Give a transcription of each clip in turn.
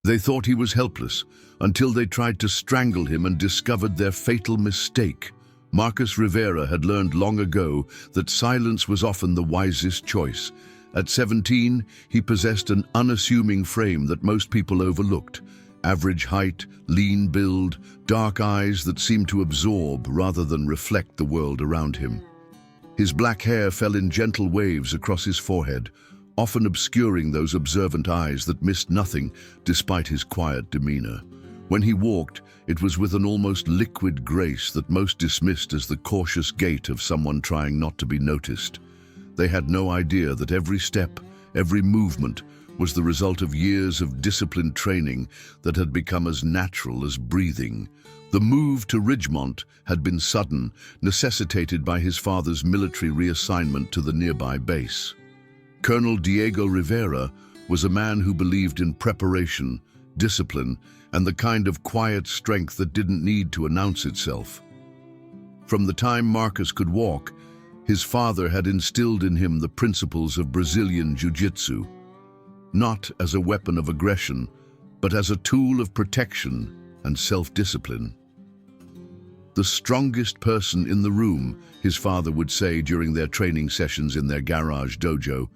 They thought he was helpless until they tried to strangle him and discovered their fatal mistake. Marcus Rivera had learned long ago that silence was often the wisest choice. At 17, he possessed an unassuming frame that most people overlooked. Average height, lean build, dark eyes that seemed to absorb rather than reflect the world around him. His black hair fell in gentle waves across his forehead, often obscuring those observant eyes that missed nothing despite his quiet demeanor. When he walked, it was with an almost liquid grace that most dismissed as the cautious gait of someone trying not to be noticed. They had no idea that every step, every movement, was the result of years of disciplined training that had become as natural as breathing. The move to Ridgemont had been sudden, necessitated by his father's military reassignment to the nearby base. Colonel Diego Rivera was a man who believed in preparation, discipline, and the kind of quiet strength that didn't need to announce itself. From the time Marcus could walk, his father had instilled in him the principles of Brazilian jiu-jitsu, not as a weapon of aggression, but as a tool of protection and self-discipline. The strongest person in the room, his father would say during their training sessions in their garage dojo,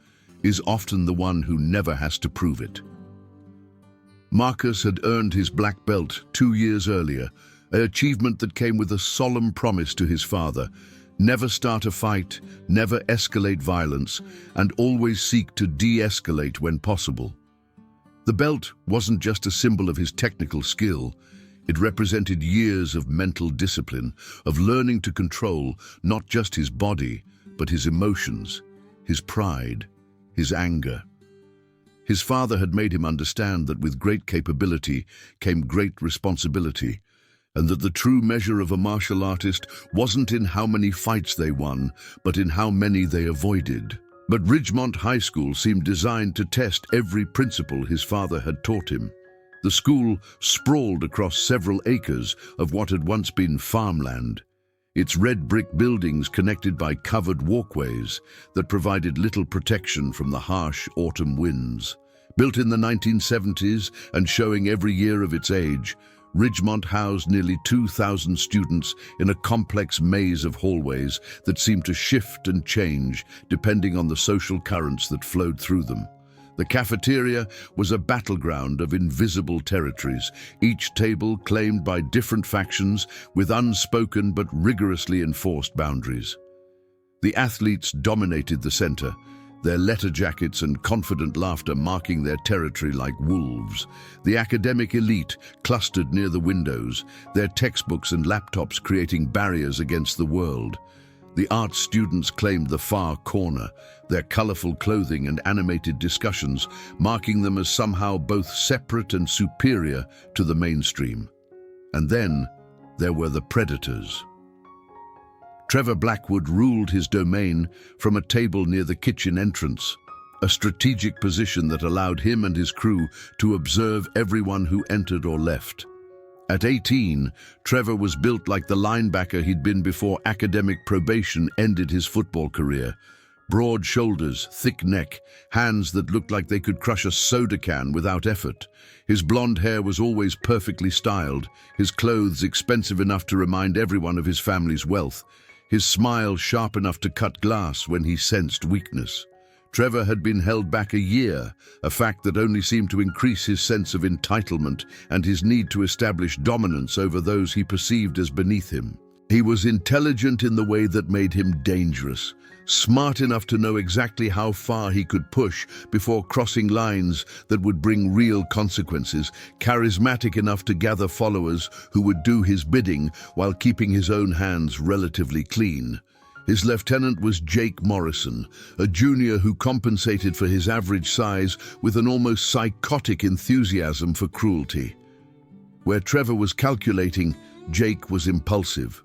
is often the one who never has to prove it. Marcus had earned his black belt 2 years earlier, an achievement that came with a solemn promise to his father: never start a fight, never escalate violence, and always seek to de-escalate when possible. The belt wasn't just a symbol of his technical skill. It represented years of mental discipline, of learning to control not just his body, but his emotions, his pride, his anger. His father had made him understand that with great capability came great responsibility, and that the true measure of a martial artist wasn't in how many fights they won, but in how many they avoided. But Ridgemont High School seemed designed to test every principle his father had taught him. The school sprawled across several acres of what had once been farmland, its red brick buildings connected by covered walkways that provided little protection from the harsh autumn winds. Built in the 1970s and showing every year of its age, Ridgemont housed nearly 2,000 students in a complex maze of hallways that seemed to shift and change depending on the social currents that flowed through them. The cafeteria was a battleground of invisible territories, each table claimed by different factions with unspoken but rigorously enforced boundaries. The athletes dominated the center, their letter jackets and confident laughter marking their territory like wolves. The academic elite clustered near the windows, their textbooks and laptops creating barriers against the world. The art students claimed the far corner, their colorful clothing and animated discussions marking them as somehow both separate and superior to the mainstream. And then there were the predators. Trevor Blackwood ruled his domain from a table near the kitchen entrance, a strategic position that allowed him and his crew to observe everyone who entered or left. At 18, Trevor was built like the linebacker he'd been before academic probation ended his football career. Broad shoulders, thick neck, hands that looked like they could crush a soda can without effort. His blonde hair was always perfectly styled, his clothes expensive enough to remind everyone of his family's wealth, his smile sharp enough to cut glass when he sensed weakness. Trevor had been held back a year, a fact that only seemed to increase his sense of entitlement and his need to establish dominance over those he perceived as beneath him. He was intelligent in the way that made him dangerous, smart enough to know exactly how far he could push before crossing lines that would bring real consequences, charismatic enough to gather followers who would do his bidding while keeping his own hands relatively clean. His lieutenant was Jake Morrison, a junior who compensated for his average size with an almost psychotic enthusiasm for cruelty. Where Trevor was calculating, Jake was impulsive.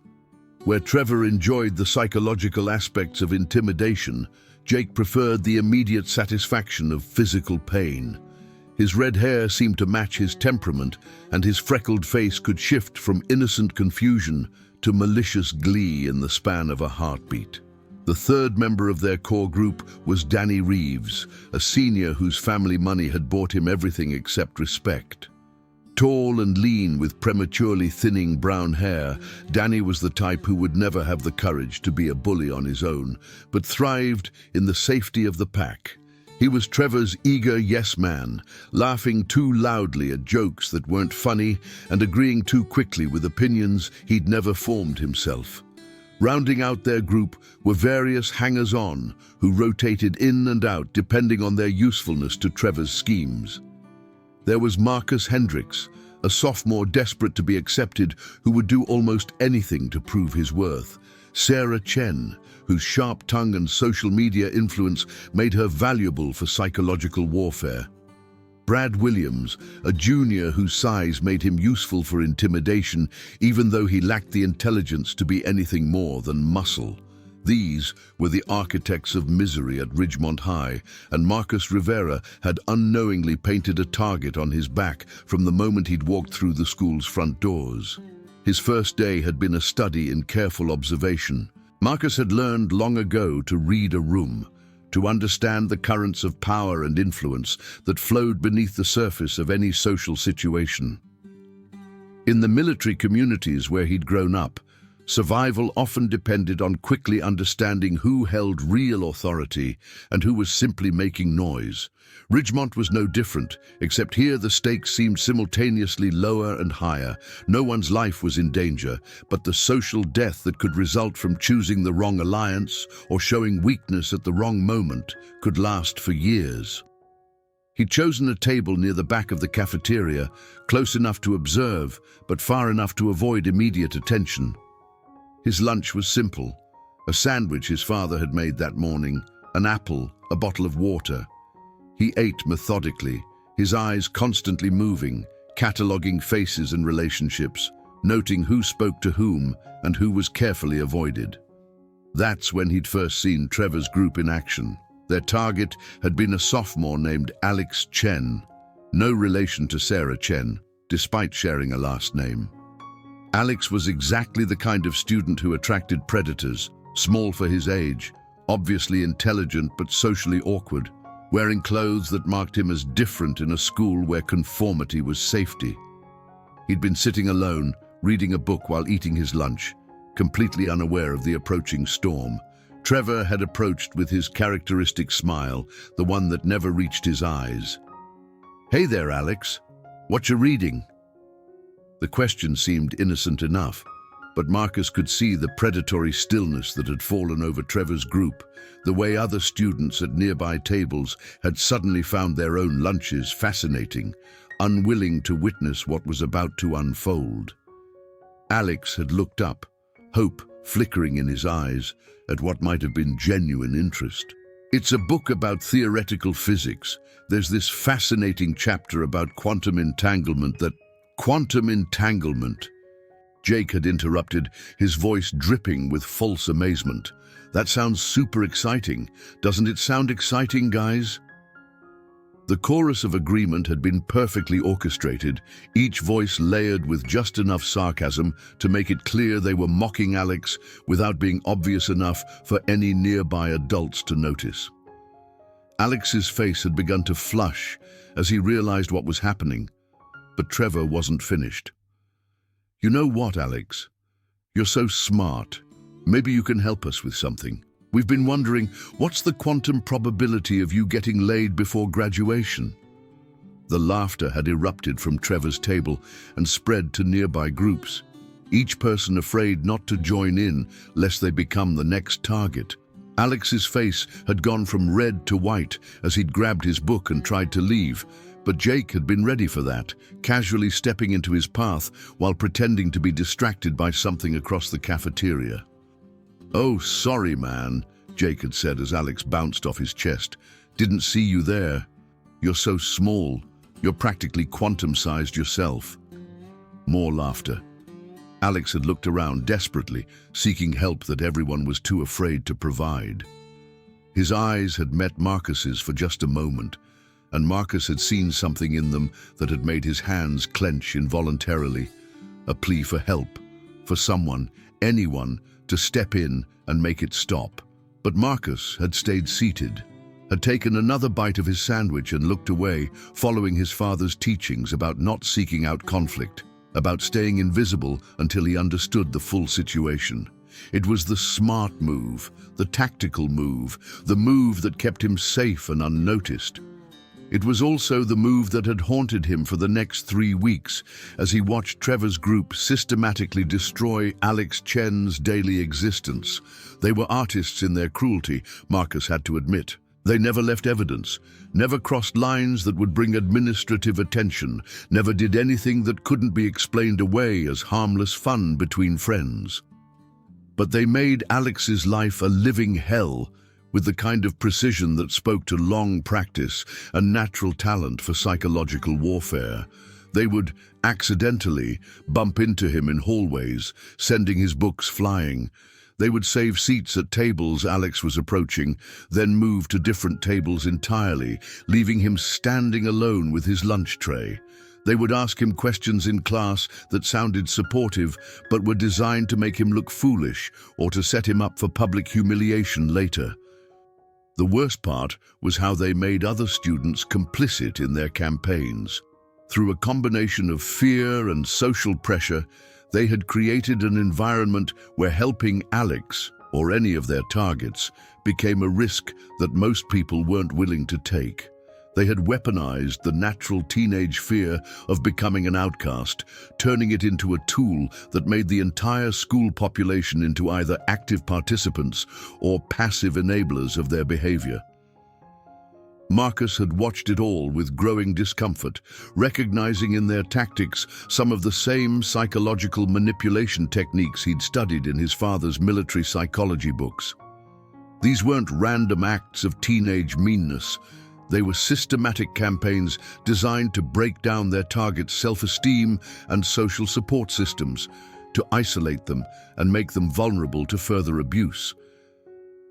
Where Trevor enjoyed the psychological aspects of intimidation, Jake preferred the immediate satisfaction of physical pain. His red hair seemed to match his temperament, and his freckled face could shift from innocent confusion to malicious glee in the span of a heartbeat. The third member of their core group was Danny Reeves, a senior whose family money had bought him everything except respect. Tall and lean with prematurely thinning brown hair, Danny was the type who would never have the courage to be a bully on his own, but thrived in the safety of the pack. He was Trevor's eager yes man, laughing too loudly at jokes that weren't funny and agreeing too quickly with opinions he'd never formed himself. Rounding out their group were various hangers-on who rotated in and out depending on their usefulness to Trevor's schemes. There was Marcus Hendricks, a sophomore desperate to be accepted who would do almost anything to prove his worth. Sarah Chen, whose sharp tongue and social media influence made her valuable for psychological warfare. Brad Williams, a junior whose size made him useful for intimidation, even though he lacked the intelligence to be anything more than muscle. These were the architects of misery at Ridgemont High, and Marcus Rivera had unknowingly painted a target on his back from the moment he'd walked through the school's front doors. His first day had been a study in careful observation. Marcus had learned long ago to read a room, to understand the currents of power and influence that flowed beneath the surface of any social situation. In the military communities where he'd grown up, survival often depended on quickly understanding who held real authority and who was simply making noise. Ridgemont was no different, except here the stakes seemed simultaneously lower and higher. No one's life was in danger, but the social death that could result from choosing the wrong alliance or showing weakness at the wrong moment could last for years. He'd chosen a table near the back of the cafeteria, close enough to observe, but far enough to avoid immediate attention. His lunch was simple: a sandwich his father had made that morning, an apple, a bottle of water. He ate methodically, his eyes constantly moving, cataloguing faces and relationships, noting who spoke to whom and who was carefully avoided. That's when he'd first seen Trevor's group in action. Their target had been a sophomore named Alex Chen, no relation to Sarah Chen, despite sharing a last name. Alex was exactly the kind of student who attracted predators, small for his age, obviously intelligent but socially awkward, wearing clothes that marked him as different in a school where conformity was safety. He'd been sitting alone, reading a book while eating his lunch, completely unaware of the approaching storm. Trevor had approached with his characteristic smile, the one that never reached his eyes. "Hey there, Alex. What you reading?" The question seemed innocent enough, but Marcus could see the predatory stillness that had fallen over Trevor's group, the way other students at nearby tables had suddenly found their own lunches fascinating, unwilling to witness what was about to unfold. Alex had looked up, hope flickering in his eyes, at what might have been genuine interest. "It's a book about theoretical physics. There's this fascinating chapter about quantum entanglement that..." "Quantum entanglement," Jake had interrupted, his voice dripping with false amazement. "That sounds super exciting. Doesn't it sound exciting, guys?" The chorus of agreement had been perfectly orchestrated, each voice layered with just enough sarcasm to make it clear they were mocking Alex without being obvious enough for any nearby adults to notice. Alex's face had begun to flush as he realized what was happening, but Trevor wasn't finished. "You know what, Alex? You're so smart. Maybe you can help us with something. We've been wondering, what's the quantum probability of you getting laid before graduation?" The laughter had erupted from Trevor's table and spread to nearby groups, each person afraid not to join in lest they become the next target. Alex's face had gone from red to white as he'd grabbed his book and tried to leave, but Jake had been ready for that, casually stepping into his path while pretending to be distracted by something across the cafeteria. "Oh, sorry, man," Jake had said as Alex bounced off his chest. "Didn't see you there. You're so small. You're practically quantum-sized yourself." More laughter. Alex had looked around desperately, seeking help that everyone was too afraid to provide. His eyes had met Marcus's for just a moment, and Marcus had seen something in them that had made his hands clench involuntarily, a plea for help, for someone, anyone, to step in and make it stop. But Marcus had stayed seated, had taken another bite of his sandwich and looked away, following his father's teachings about not seeking out conflict, about staying invisible until he understood the full situation. It was the smart move, the tactical move, the move that kept him safe and unnoticed. It was also the move that had haunted him for the next 3 weeks as he watched Trevor's group systematically destroy Alex Chen's daily existence. They were artists in their cruelty, Marcus had to admit. They never left evidence, never crossed lines that would bring administrative attention, never did anything that couldn't be explained away as harmless fun between friends. But they made Alex's life a living hell, with the kind of precision that spoke to long practice and natural talent for psychological warfare. They would accidentally bump into him in hallways, sending his books flying. They would save seats at tables Alex was approaching, then move to different tables entirely, leaving him standing alone with his lunch tray. They would ask him questions in class that sounded supportive, but were designed to make him look foolish or to set him up for public humiliation later. The worst part was how they made other students complicit in their campaigns. Through a combination of fear and social pressure, they had created an environment where helping Alex, or any of their targets, became a risk that most people weren't willing to take. They had weaponized the natural teenage fear of becoming an outcast, turning it into a tool that made the entire school population into either active participants or passive enablers of their behavior. Marcus had watched it all with growing discomfort, recognizing in their tactics some of the same psychological manipulation techniques he'd studied in his father's military psychology books. These weren't random acts of teenage meanness. They were systematic campaigns designed to break down their targets' self-esteem and social support systems, to isolate them and make them vulnerable to further abuse.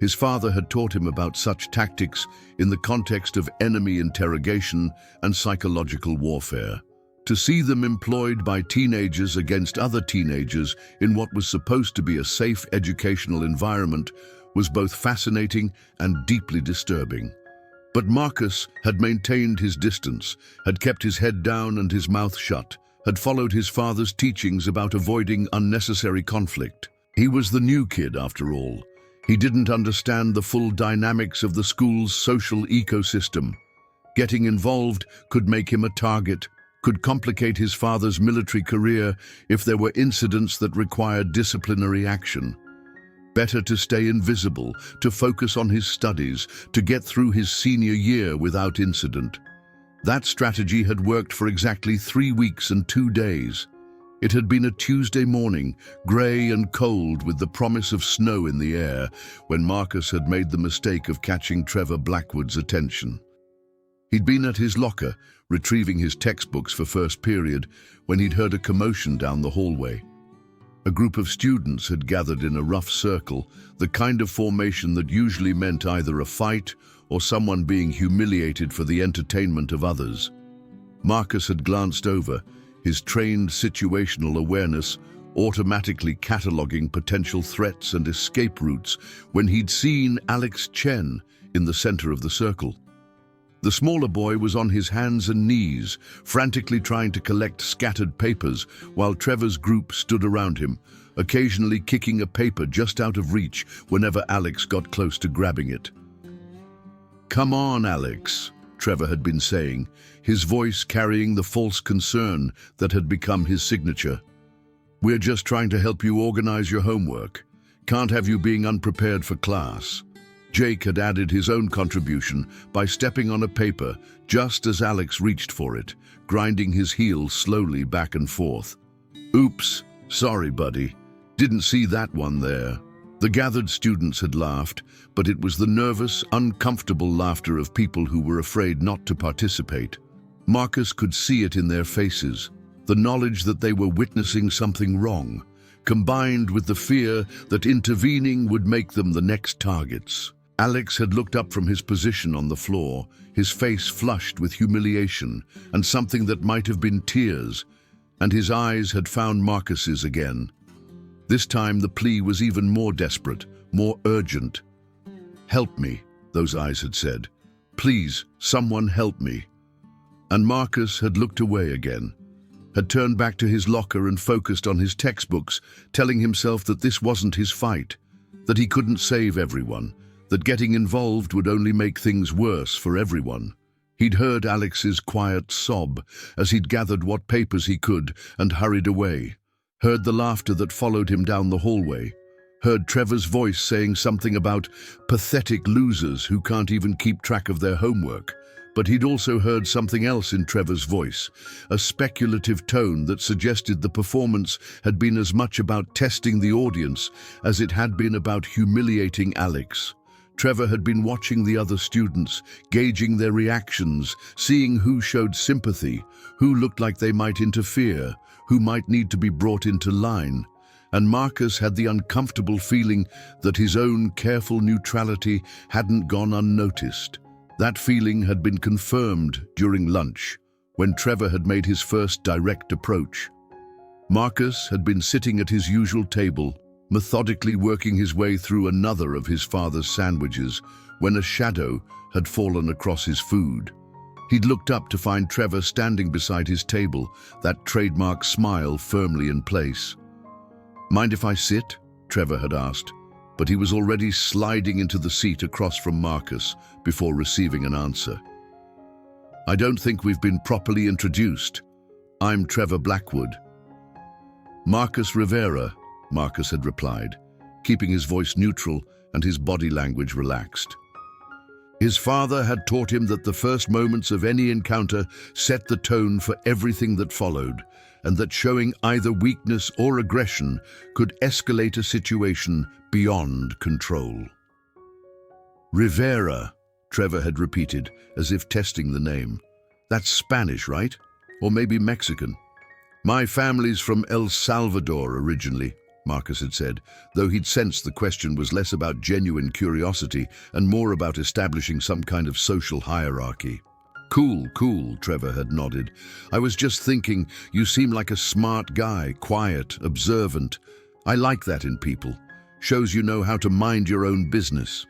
His father had taught him about such tactics in the context of enemy interrogation and psychological warfare. To see them employed by teenagers against other teenagers in what was supposed to be a safe educational environment was both fascinating and deeply disturbing. But Marcus had maintained his distance, had kept his head down and his mouth shut, had followed his father's teachings about avoiding unnecessary conflict. He was the new kid, after all. He didn't understand the full dynamics of the school's social ecosystem. Getting involved could make him a target, could complicate his father's military career if there were incidents that required disciplinary action. Better to stay invisible, to focus on his studies, to get through his senior year without incident. That strategy had worked for exactly 3 weeks and 2 days. It had been a Tuesday morning, grey and cold with the promise of snow in the air, when Marcus had made the mistake of catching Trevor Blackwood's attention. He'd been at his locker, retrieving his textbooks for first period, when he'd heard a commotion down the hallway. A group of students had gathered in a rough circle, the kind of formation that usually meant either a fight or someone being humiliated for the entertainment of others. Marcus had glanced over, his trained situational awareness automatically cataloguing potential threats and escape routes, when he'd seen Alex Chen in the center of the circle. The smaller boy was on his hands and knees, frantically trying to collect scattered papers, while Trevor's group stood around him, occasionally kicking a paper just out of reach whenever Alex got close to grabbing it. "Come on, Alex," Trevor had been saying, his voice carrying the false concern that had become his signature. "We're just trying to help you organize your homework. Can't have you being unprepared for class." Jake had added his own contribution by stepping on a paper just as Alex reached for it, grinding his heel slowly back and forth. "Oops, sorry, buddy. Didn't see that one there." The gathered students had laughed, but it was the nervous, uncomfortable laughter of people who were afraid not to participate. Marcus could see it in their faces, the knowledge that they were witnessing something wrong, combined with the fear that intervening would make them the next targets. Alex had looked up from his position on the floor, his face flushed with humiliation and something that might have been tears, and his eyes had found Marcus's again. This time the plea was even more desperate, more urgent. "Help me," those eyes had said. Please, someone help me." And Marcus had looked away again, had turned back to his locker and focused on his textbooks, telling himself that this wasn't his fight, that he couldn't save everyone, that getting involved would only make things worse for everyone. He'd heard Alex's quiet sob as he'd gathered what papers he could and hurried away, heard the laughter that followed him down the hallway, heard Trevor's voice saying something about pathetic losers who can't even keep track of their homework. But he'd also heard something else in Trevor's voice, a speculative tone that suggested the performance had been as much about testing the audience as it had been about humiliating Alex. Trevor had been watching the other students, gauging their reactions, seeing who showed sympathy, who looked like they might interfere, who might need to be brought into line. And Marcus had the uncomfortable feeling that his own careful neutrality hadn't gone unnoticed. That feeling had been confirmed during lunch, when Trevor had made his first direct approach. Marcus had been sitting at his usual table, methodically working his way through another of his father's sandwiches, when a shadow had fallen across his food. He'd looked up to find Trevor standing beside his table, that trademark smile firmly in place. "Mind if I sit?" Trevor had asked, but he was already sliding into the seat across from Marcus before receiving an answer. "I don't think we've been properly introduced. I'm Trevor Blackwood." "Marcus Rivera," Marcus had replied, keeping his voice neutral and his body language relaxed. His father had taught him that the first moments of any encounter set the tone for everything that followed, and that showing either weakness or aggression could escalate a situation beyond control. "Rivera," Trevor had repeated, as if testing the name. "That's Spanish, right? Or maybe Mexican?" "My family's from El Salvador originally," Marcus had said, though he'd sensed the question was less about genuine curiosity and more about establishing some kind of social hierarchy. Cool, Trevor had nodded. "I was just thinking, you seem like a smart guy, quiet, observant. I like that in people. Shows you know how to mind your own business."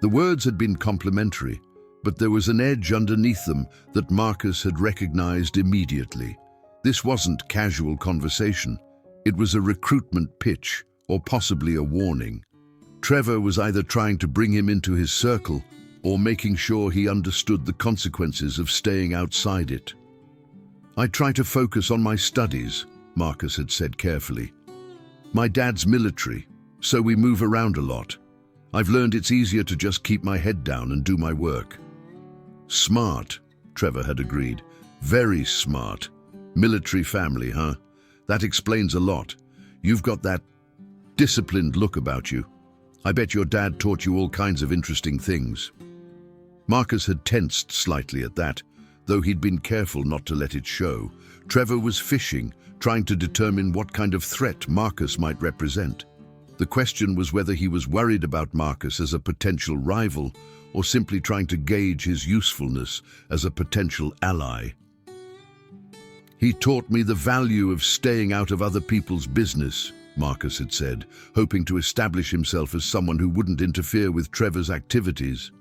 The words had been complimentary, but there was an edge underneath them that Marcus had recognized immediately. This wasn't casual conversation. It was a recruitment pitch, or possibly a warning. Trevor was either trying to bring him into his circle or making sure he understood the consequences of staying outside it. "I try to focus on my studies," Marcus had said carefully. "My dad's military, so we move around a lot. I've learned it's easier to just keep my head down and do my work." "Smart," Trevor had agreed. "Very smart. Military family, huh? That explains a lot. You've got that disciplined look about you. I bet your dad taught you all kinds of interesting things." Marcus had tensed slightly at that, though he'd been careful not to let it show. Trevor was fishing, trying to determine what kind of threat Marcus might represent. The question was whether he was worried about Marcus as a potential rival or simply trying to gauge his usefulness as a potential ally. "He taught me the value of staying out of other people's business," Marcus had said, hoping to establish himself as someone who wouldn't interfere with Trevor's activities.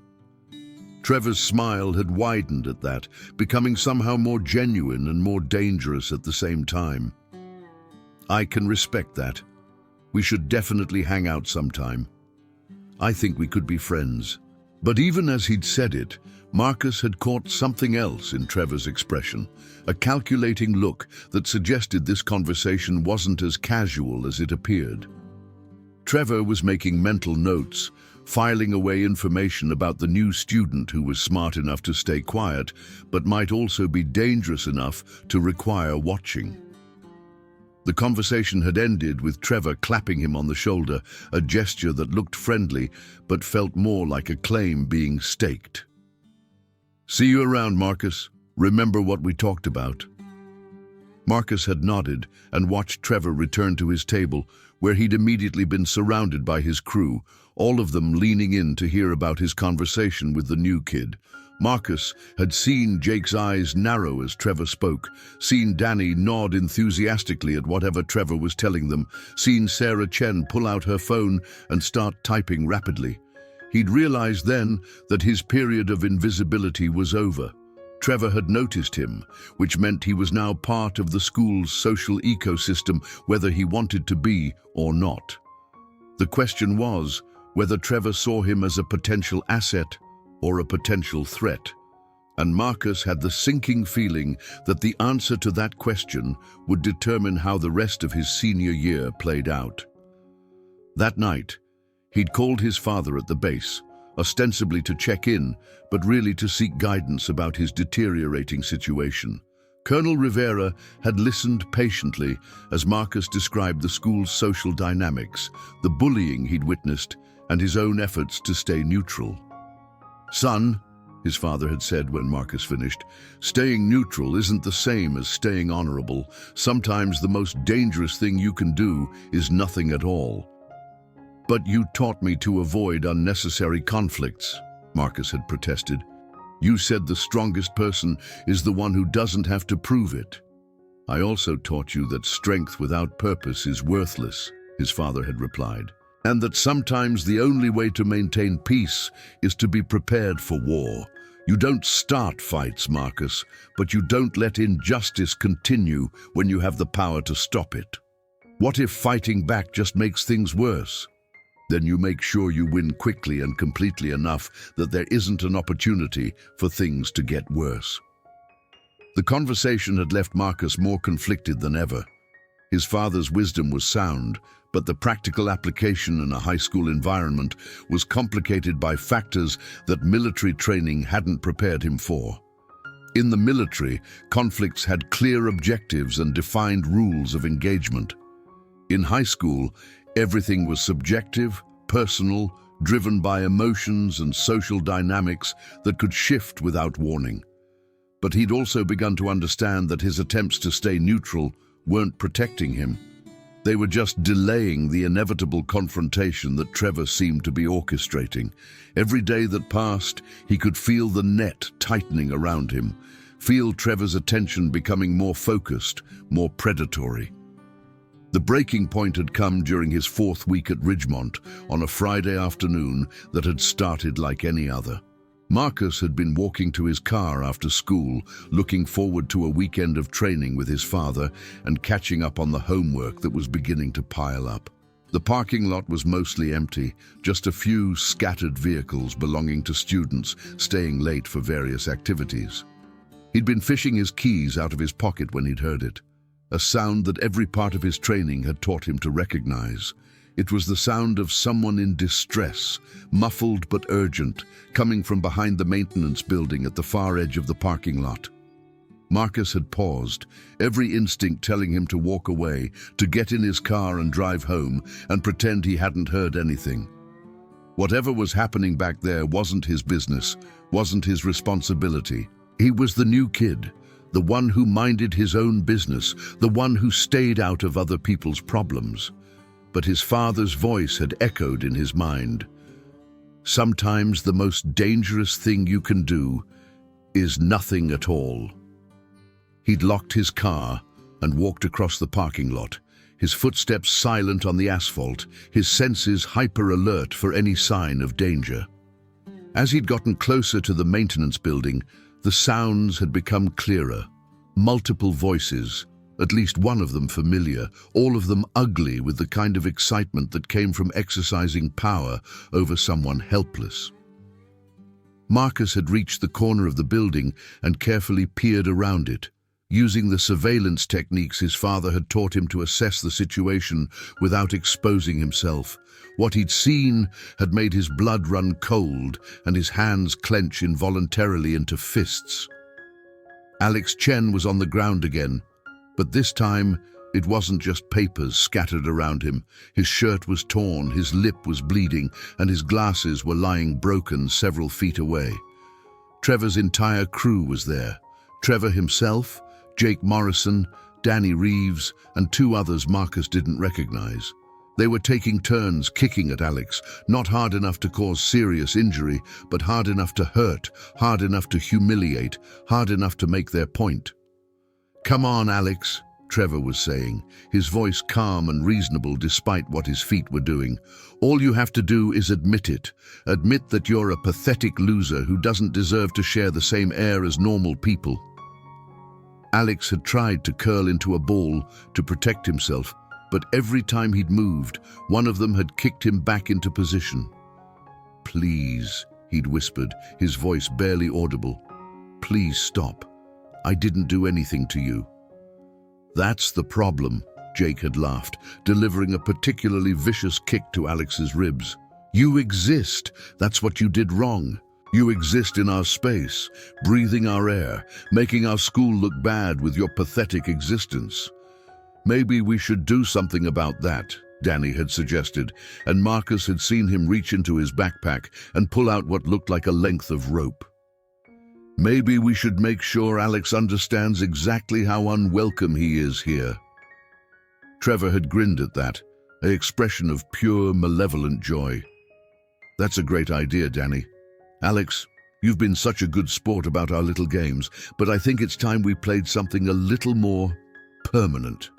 Trevor's smile had widened at that, becoming somehow more genuine and more dangerous at the same time. "I can respect that. We should definitely hang out sometime. I think we could be friends." But even as he'd said it, Marcus had caught something else in Trevor's expression, a calculating look that suggested this conversation wasn't as casual as it appeared. Trevor was making mental notes, filing away information about the new student who was smart enough to stay quiet, but might also be dangerous enough to require watching. The conversation had ended with Trevor clapping him on the shoulder, a gesture that looked friendly but felt more like a claim being staked. "See you around, Marcus. Remember what we talked about." Marcus had nodded and watched Trevor return to his table, where he'd immediately been surrounded by his crew, all of them leaning in to hear about his conversation with the new kid. Marcus had seen Jake's eyes narrow as Trevor spoke, seen Danny nod enthusiastically at whatever Trevor was telling them, seen Sarah Chen pull out her phone and start typing rapidly. He'd realized then that his period of invisibility was over. Trevor had noticed him, which meant he was now part of the school's social ecosystem, whether he wanted to be or not. The question was whether Trevor saw him as a potential asset or a potential threat. And Marcus had the sinking feeling that the answer to that question would determine how the rest of his senior year played out. That night, he'd called his father at the base, ostensibly to check in, but really to seek guidance about his deteriorating situation. Colonel Rivera had listened patiently as Marcus described the school's social dynamics, the bullying he'd witnessed, and his own efforts to stay neutral. "Son," his father had said when Marcus finished, "staying neutral isn't the same as staying honorable. Sometimes the most dangerous thing you can do is nothing at all." "But you taught me to avoid unnecessary conflicts," Marcus had protested. "You said the strongest person is the one who doesn't have to prove it." "I also taught you that strength without purpose is worthless," his father had replied, "and that sometimes the only way to maintain peace is to be prepared for war. You don't start fights, Marcus, but you don't let injustice continue when you have the power to stop it. What if fighting back just makes things worse? Then you make sure you win quickly and completely enough that there isn't an opportunity for things to get worse." The conversation had left Marcus more conflicted than ever. His father's wisdom was sound, but the practical application in a high school environment was complicated by factors that military training hadn't prepared him for. In the military, conflicts had clear objectives and defined rules of engagement. In high school, everything was subjective, personal, driven by emotions and social dynamics that could shift without warning. But he'd also begun to understand that his attempts to stay neutral weren't protecting him. They were just delaying the inevitable confrontation that Trevor seemed to be orchestrating. Every day that passed, he could feel the net tightening around him, feel Trevor's attention becoming more focused, more predatory. The breaking point had come during his 4th week at Ridgemont on a Friday afternoon that had started like any other. Marcus had been walking to his car after school, looking forward to a weekend of training with his father and catching up on the homework that was beginning to pile up. The parking lot was mostly empty, just a few scattered vehicles belonging to students staying late for various activities. He'd been fishing his keys out of his pocket when he'd heard it, a sound that every part of his training had taught him to recognize. It was the sound of someone in distress, muffled but urgent, coming from behind the maintenance building at the far edge of the parking lot. Marcus had paused, every instinct telling him to walk away, to get in his car and drive home, and pretend he hadn't heard anything. Whatever was happening back there wasn't his business, wasn't his responsibility. He was the new kid, the one who minded his own business, the one who stayed out of other people's problems. But his father's voice had echoed in his mind. Sometimes the most dangerous thing you can do is nothing at all. He'd locked his car and walked across the parking lot, his footsteps silent on the asphalt, his senses hyper-alert for any sign of danger. As he'd gotten closer to the maintenance building, the sounds had become clearer. Multiple voices, at least one of them familiar, all of them ugly with the kind of excitement that came from exercising power over someone helpless. Marcus had reached the corner of the building and carefully peered around it, using the surveillance techniques his father had taught him to assess the situation without exposing himself. What he'd seen had made his blood run cold and his hands clench involuntarily into fists. Alex Chen was on the ground again, but this time it wasn't just papers scattered around him. His shirt was torn, his lip was bleeding, and his glasses were lying broken several feet away. Trevor's entire crew was there. Trevor himself, Jake Morrison, Danny Reeves, and 2 others Marcus didn't recognize. They were taking turns kicking at Alex, not hard enough to cause serious injury, but hard enough to hurt, hard enough to humiliate, hard enough to make their point. "Come on, Alex," Trevor was saying, his voice calm and reasonable despite what his feet were doing. All you have to do is admit it. Admit that you're a pathetic loser who doesn't deserve to share the same air as normal people. Alex had tried to curl into a ball to protect himself, but every time he'd moved, one of them had kicked him back into position. "Please," he'd whispered, his voice barely audible. "Please stop. I didn't do anything to you." "That's the problem," Jake had laughed, delivering a particularly vicious kick to Alex's ribs. "You exist. That's what you did wrong. You exist in our space, breathing our air, making our school look bad with your pathetic existence. Maybe we should do something about that," Danny had suggested, and Marcus had seen him reach into his backpack and pull out what looked like a length of rope. "Maybe we should make sure Alex understands exactly how unwelcome he is here." Trevor had grinned at that, an expression of pure, malevolent joy. "That's a great idea, Danny. Alex, you've been such a good sport about our little games, but I think it's time we played something a little more permanent."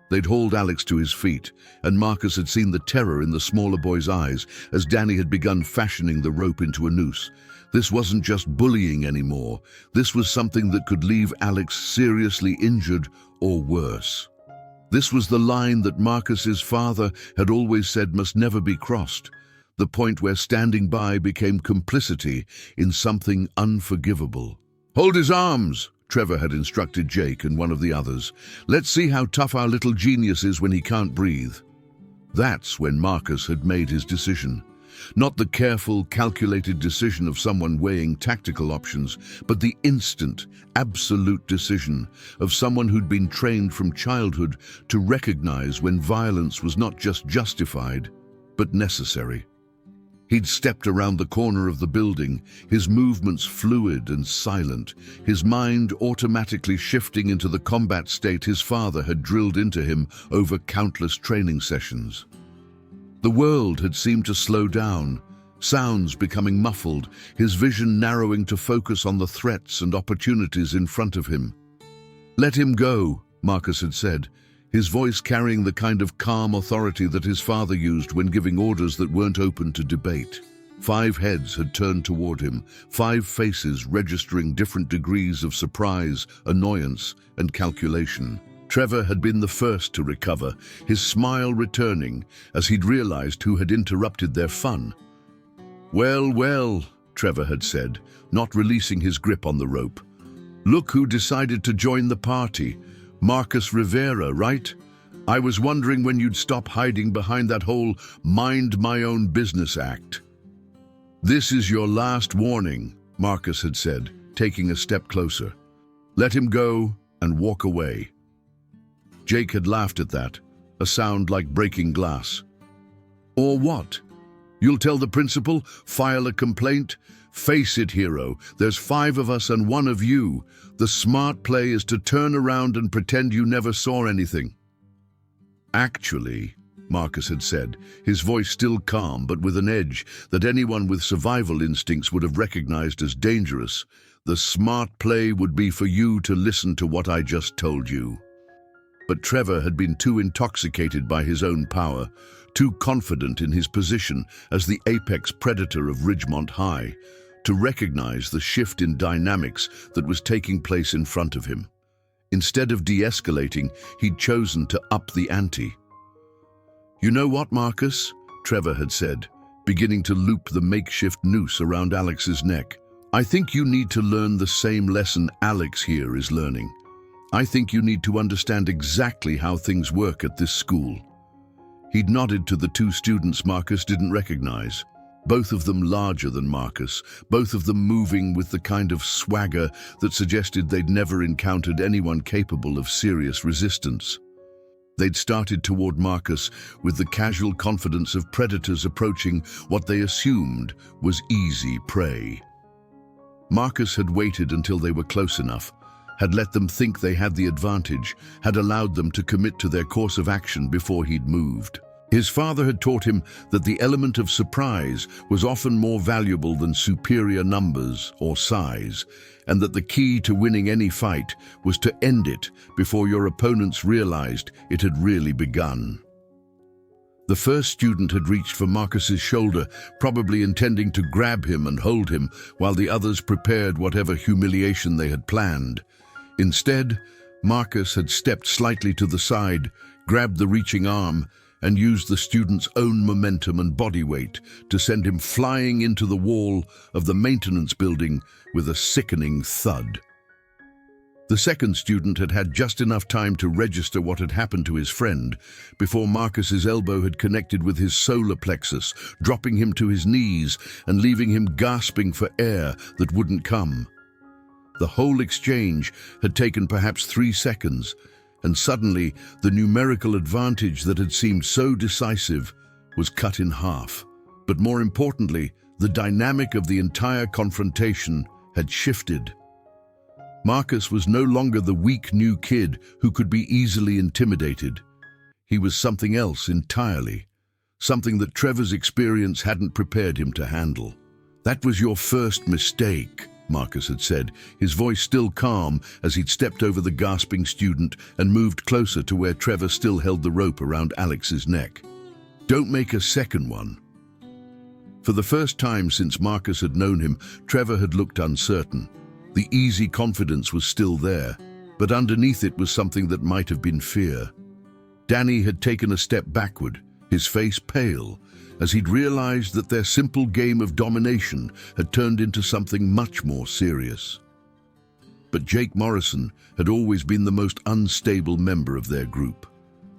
They'd hauled Alex to his feet, and Marcus had seen the terror in the smaller boy's eyes as Danny had begun fashioning the rope into a noose. This wasn't just bullying anymore. This was something that could leave Alex seriously injured or worse. This was the line that Marcus's father had always said must never be crossed, the point where standing by became complicity in something unforgivable. "Hold his arms," Trevor had instructed Jake and one of the others. "Let's see how tough our little genius is when he can't breathe." That's when Marcus had made his decision. Not the careful, calculated decision of someone weighing tactical options, but the instant, absolute decision of someone who'd been trained from childhood to recognize when violence was not just justified, but necessary. He'd stepped around the corner of the building, his movements fluid and silent, his mind automatically shifting into the combat state his father had drilled into him over countless training sessions. The world had seemed to slow down, sounds becoming muffled, his vision narrowing to focus on the threats and opportunities in front of him. "Let him go," Marcus had said, his voice carrying the kind of calm authority that his father used when giving orders that weren't open to debate. 5 heads had turned toward him, 5 faces registering different degrees of surprise, annoyance, and calculation. Trevor had been the first to recover, his smile returning as he'd realized who had interrupted their fun. "Well, well," Trevor had said, not releasing his grip on the rope. "Look who decided to join the party. Marcus Rivera, right? I was wondering when you'd stop hiding behind that whole mind my own business act." "This is your last warning," Marcus had said, taking a step closer. "Let him go and walk away." Jake had laughed at that, a sound like breaking glass. "Or what? You'll tell the principal? File a complaint? Face it, hero, there's 5 of us and 1 of you. The smart play is to turn around and pretend you never saw anything." "Actually," Marcus had said, his voice still calm but with an edge that anyone with survival instincts would have recognized as dangerous, "the smart play would be for you to listen to what I just told you." But Trevor had been too intoxicated by his own power, too confident in his position as the apex predator of Ridgemont High, to recognize the shift in dynamics that was taking place in front of him. Instead of de-escalating, he'd chosen to up the ante. "You know what, Marcus?" Trevor had said, beginning to loop the makeshift noose around Alex's neck. "I think you need to learn the same lesson Alex here is learning. I think you need to understand exactly how things work at this school." He'd nodded to the 2 students Marcus didn't recognize, both of them larger than Marcus, both of them moving with the kind of swagger that suggested they'd never encountered anyone capable of serious resistance. They'd started toward Marcus with the casual confidence of predators approaching what they assumed was easy prey. Marcus had waited until they were close enough, had let them think they had the advantage, had allowed them to commit to their course of action before he'd moved. His father had taught him that the element of surprise was often more valuable than superior numbers or size, and that the key to winning any fight was to end it before your opponents realized it had really begun. The first student had reached for Marcus's shoulder, probably intending to grab him and hold him, while the others prepared whatever humiliation they had planned. Instead, Marcus had stepped slightly to the side, grabbed the reaching arm, and used the student's own momentum and body weight to send him flying into the wall of the maintenance building with a sickening thud. The second student had had just enough time to register what had happened to his friend before Marcus's elbow had connected with his solar plexus, dropping him to his knees and leaving him gasping for air that wouldn't come. The whole exchange had taken perhaps 3 seconds, and suddenly the numerical advantage that had seemed so decisive was cut in half. But more importantly, the dynamic of the entire confrontation had shifted. Marcus was no longer the weak new kid who could be easily intimidated. He was something else entirely, something that Trevor's experience hadn't prepared him to handle. "That was your first mistake," Marcus had said, his voice still calm as he'd stepped over the gasping student and moved closer to where Trevor still held the rope around Alex's neck. "Don't make a second one." For the first time since Marcus had known him, Trevor had looked uncertain. The easy confidence was still there, but underneath it was something that might have been fear. Danny had taken a step backward, his face pale, as he'd realized that their simple game of domination had turned into something much more serious. But Jake Morrison had always been the most unstable member of their group,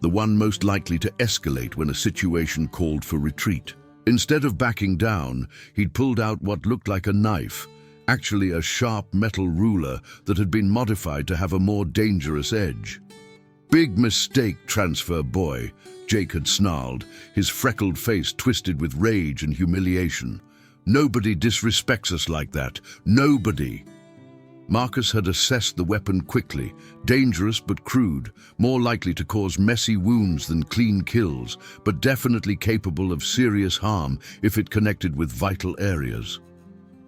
the one most likely to escalate when a situation called for retreat. Instead of backing down, he'd pulled out what looked like a knife, actually a sharp metal ruler that had been modified to have a more dangerous edge. "Big mistake, transfer boy," Jake had snarled, his freckled face twisted with rage and humiliation. "Nobody disrespects us like that. Nobody." Marcus had assessed the weapon quickly, dangerous but crude, more likely to cause messy wounds than clean kills, but definitely capable of serious harm if it connected with vital areas.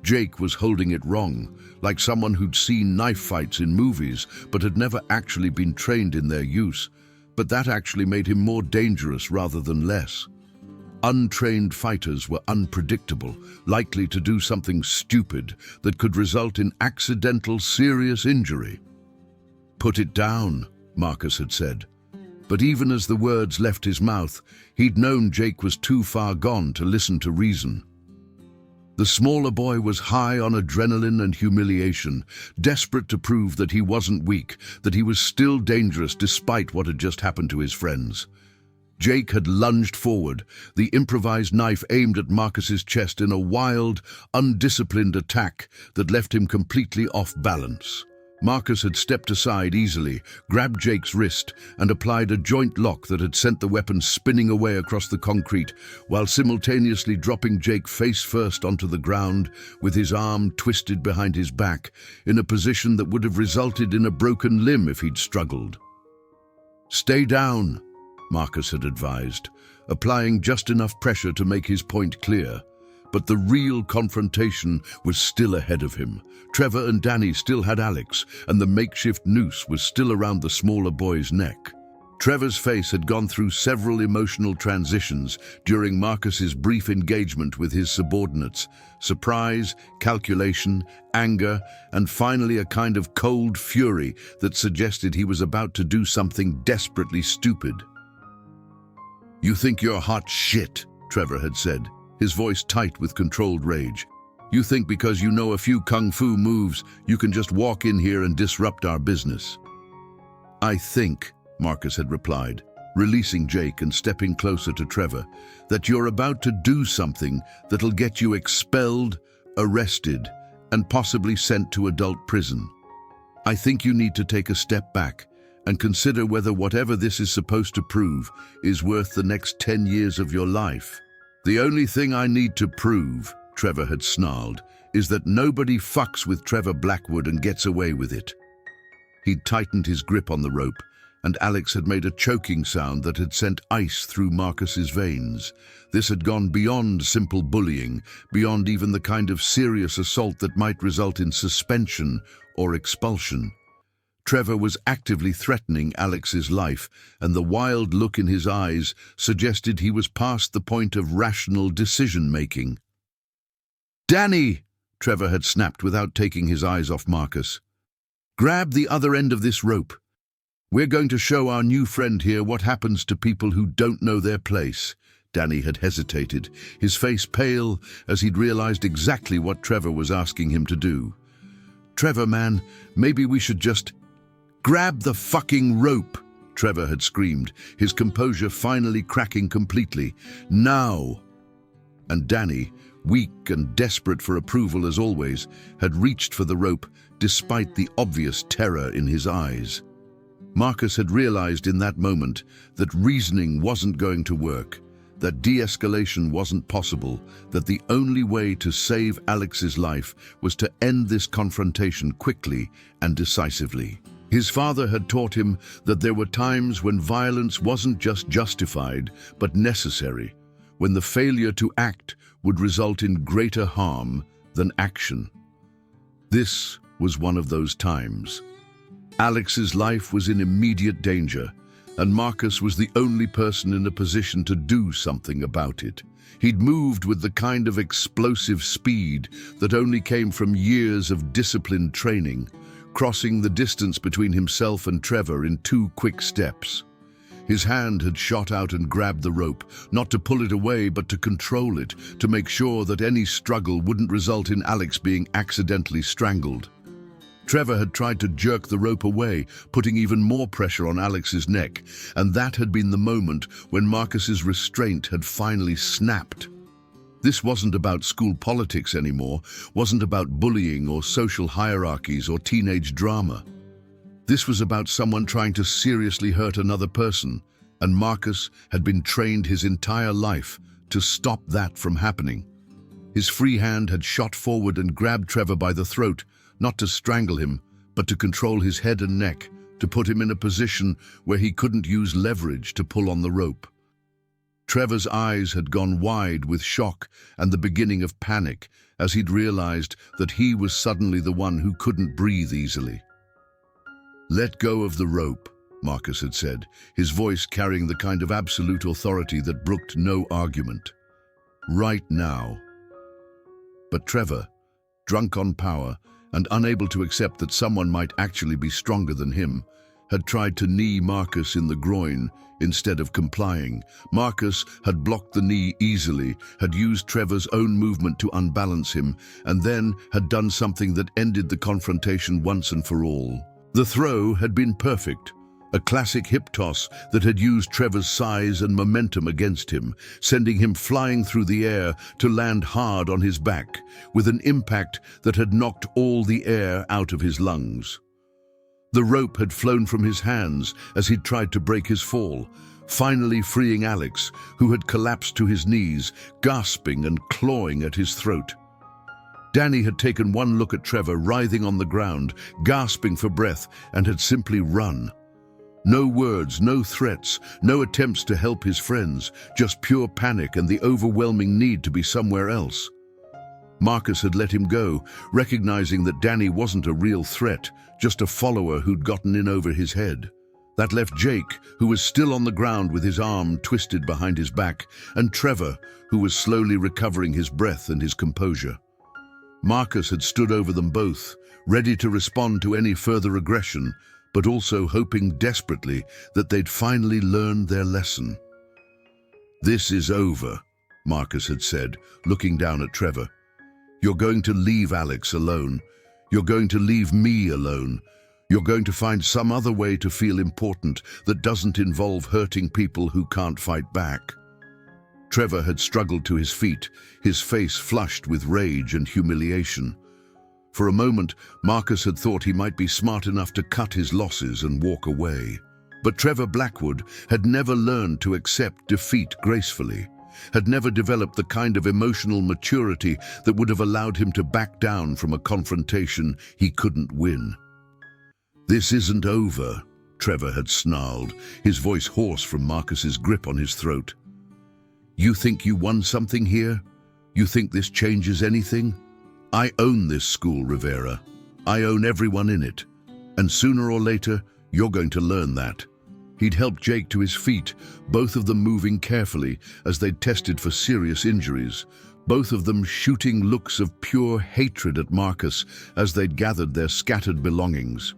Jake was holding it wrong, like someone who'd seen knife fights in movies but had never actually been trained in their use, but that actually made him more dangerous rather than less. Untrained fighters were unpredictable, likely to do something stupid that could result in accidental serious injury. "Put it down," Marcus had said. But even as the words left his mouth, he'd known Jake was too far gone to listen to reason. The smaller boy was high on adrenaline and humiliation, desperate to prove that he wasn't weak, that he was still dangerous despite what had just happened to his friends. Jake had lunged forward, the improvised knife aimed at Marcus's chest in a wild, undisciplined attack that left him completely off balance. Marcus had stepped aside easily, grabbed Jake's wrist, and applied a joint lock that had sent the weapon spinning away across the concrete, while simultaneously dropping Jake face first onto the ground, with his arm twisted behind his back, in a position that would have resulted in a broken limb if he'd struggled. "Stay down," Marcus had advised, applying just enough pressure to make his point clear. But the real confrontation was still ahead of him. Trevor and Danny still had Alex, and the makeshift noose was still around the smaller boy's neck. Trevor's face had gone through several emotional transitions during Marcus's brief engagement with his subordinates: surprise, calculation, anger, and finally a kind of cold fury that suggested he was about to do something desperately stupid. "You think you're hot shit," Trevor had said, his voice tight with controlled rage. "You think because you know a few kung fu moves, you can just walk in here and disrupt our business." "I think," Marcus had replied, releasing Jake and stepping closer to Trevor, "that you're about to do something that'll get you expelled, arrested, and possibly sent to adult prison. I think you need to take a step back and consider whether whatever this is supposed to prove is worth the next 10 years of your life." "The only thing I need to prove," Trevor had snarled, "is that nobody fucks with Trevor Blackwood and gets away with it." He'd tightened his grip on the rope, and Alex had made a choking sound that had sent ice through Marcus's veins. This had gone beyond simple bullying, beyond even the kind of serious assault that might result in suspension or expulsion. Trevor was actively threatening Alex's life, and the wild look in his eyes suggested he was past the point of rational decision-making. "Danny!" Trevor had snapped without taking his eyes off Marcus. "Grab the other end of this rope. We're going to show our new friend here what happens to people who don't know their place." Danny had hesitated, his face pale as he'd realized exactly what Trevor was asking him to do. "Trevor, man, maybe we should just grab the fucking rope," Trevor had screamed, his composure finally cracking completely. "Now!" And Danny, weak and desperate for approval as always, had reached for the rope despite the obvious terror in his eyes. Marcus had realized in that moment that reasoning wasn't going to work, that de-escalation wasn't possible, that the only way to save Alex's life was to end this confrontation quickly and decisively. His father had taught him that there were times when violence wasn't just justified, but necessary, when the failure to act would result in greater harm than action. This was one of those times. Alex's life was in immediate danger, and Marcus was the only person in a position to do something about it. He'd moved with the kind of explosive speed that only came from years of disciplined training, crossing the distance between himself and Trevor in 2 quick steps. His hand had shot out and grabbed the rope, not to pull it away but to control it, to make sure that any struggle wouldn't result in Alex being accidentally strangled. Trevor had tried to jerk the rope away, putting even more pressure on Alex's neck, and that had been the moment when Marcus's restraint had finally snapped. This wasn't about school politics anymore, wasn't about bullying or social hierarchies or teenage drama. This was about someone trying to seriously hurt another person, and Marcus had been trained his entire life to stop that from happening. His free hand had shot forward and grabbed Trevor by the throat, not to strangle him, but to control his head and neck, to put him in a position where he couldn't use leverage to pull on the rope. Trevor's eyes had gone wide with shock and the beginning of panic as he'd realized that he was suddenly the one who couldn't breathe easily. "Let go of the rope," Marcus had said, his voice carrying the kind of absolute authority that brooked no argument. "Right now." But Trevor, drunk on power and unable to accept that someone might actually be stronger than him, had tried to knee Marcus in the groin instead of complying. Marcus had blocked the knee easily, had used Trevor's own movement to unbalance him, and then had done something that ended the confrontation once and for all. The throw had been perfect, a classic hip toss that had used Trevor's size and momentum against him, sending him flying through the air to land hard on his back, with an impact that had knocked all the air out of his lungs. The rope had flown from his hands as he'd tried to break his fall, finally freeing Alex, who had collapsed to his knees, gasping and clawing at his throat. Danny had taken one look at Trevor writhing on the ground, gasping for breath, and had simply run. No words, no threats, no attempts to help his friends, just pure panic and the overwhelming need to be somewhere else. Marcus had let him go, recognizing that Danny wasn't a real threat, just a follower who'd gotten in over his head. That left Jake, who was still on the ground with his arm twisted behind his back, and Trevor, who was slowly recovering his breath and his composure. Marcus had stood over them both, ready to respond to any further aggression, but also hoping desperately that they'd finally learned their lesson. "This is over," Marcus had said, looking down at Trevor. "You're going to leave Alex alone. You're going to leave me alone. You're going to find some other way to feel important that doesn't involve hurting people who can't fight back." Trevor had struggled to his feet, his face flushed with rage and humiliation. For a moment, Marcus had thought he might be smart enough to cut his losses and walk away. But Trevor Blackwood had never learned to accept defeat gracefully, had never developed the kind of emotional maturity that would have allowed him to back down from a confrontation he couldn't win. "This isn't over," Trevor had snarled, his voice hoarse from Marcus's grip on his throat. "You think you won something here? You think this changes anything? I own this school, Rivera. I own everyone in it. And sooner or later, you're going to learn that." He'd helped Jake to his feet, both of them moving carefully as they'd tested for serious injuries, both of them shooting looks of pure hatred at Marcus as they'd gathered their scattered belongings.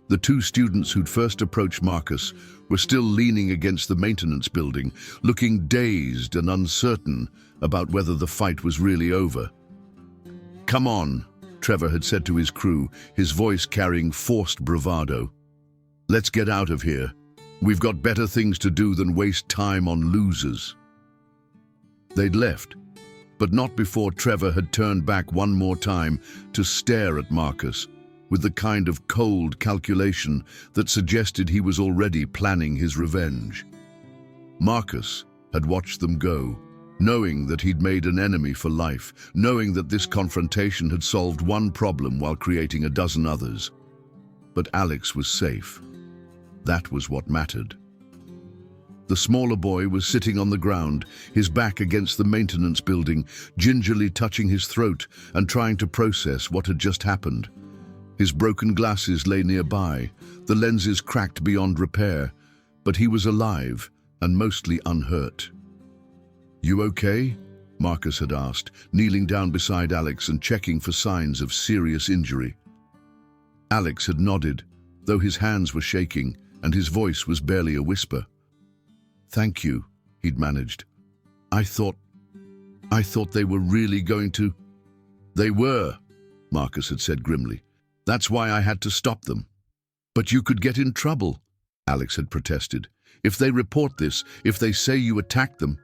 The two students who'd first approached Marcus were still leaning against the maintenance building, looking dazed and uncertain about whether the fight was really over. "Come on," Trevor had said to his crew, his voice carrying forced bravado. "Let's get out of here. We've got better things to do than waste time on losers." They'd left, but not before Trevor had turned back one more time to stare at Marcus, with the kind of cold calculation that suggested he was already planning his revenge. Marcus had watched them go, knowing that he'd made an enemy for life, knowing that this confrontation had solved one problem while creating a dozen others. But Alex was safe. That was what mattered. The smaller boy was sitting on the ground, his back against the maintenance building, gingerly touching his throat and trying to process what had just happened. His broken glasses lay nearby, the lenses cracked beyond repair, but he was alive and mostly unhurt. "You okay?" Marcus had asked, kneeling down beside Alex and checking for signs of serious injury. Alex had nodded, though his hands were shaking and his voice was barely a whisper. "Thank you," he'd managed. I thought they were really going to..." "They were," Marcus had said grimly. "That's why I had to stop them." "But you could get in trouble," Alex had protested. "If they report this, if they say you attacked them..."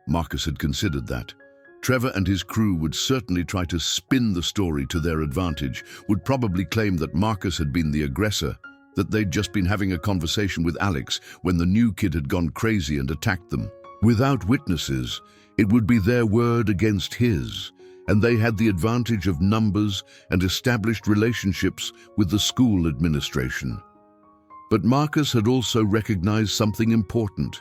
Marcus had considered that. Trevor and his crew would certainly try to spin the story to their advantage, would probably claim that Marcus had been the aggressor, that they'd just been having a conversation with Alex when the new kid had gone crazy and attacked them. Without witnesses, it would be their word against his, and they had the advantage of numbers and established relationships with the school administration. But Marcus had also recognized something important.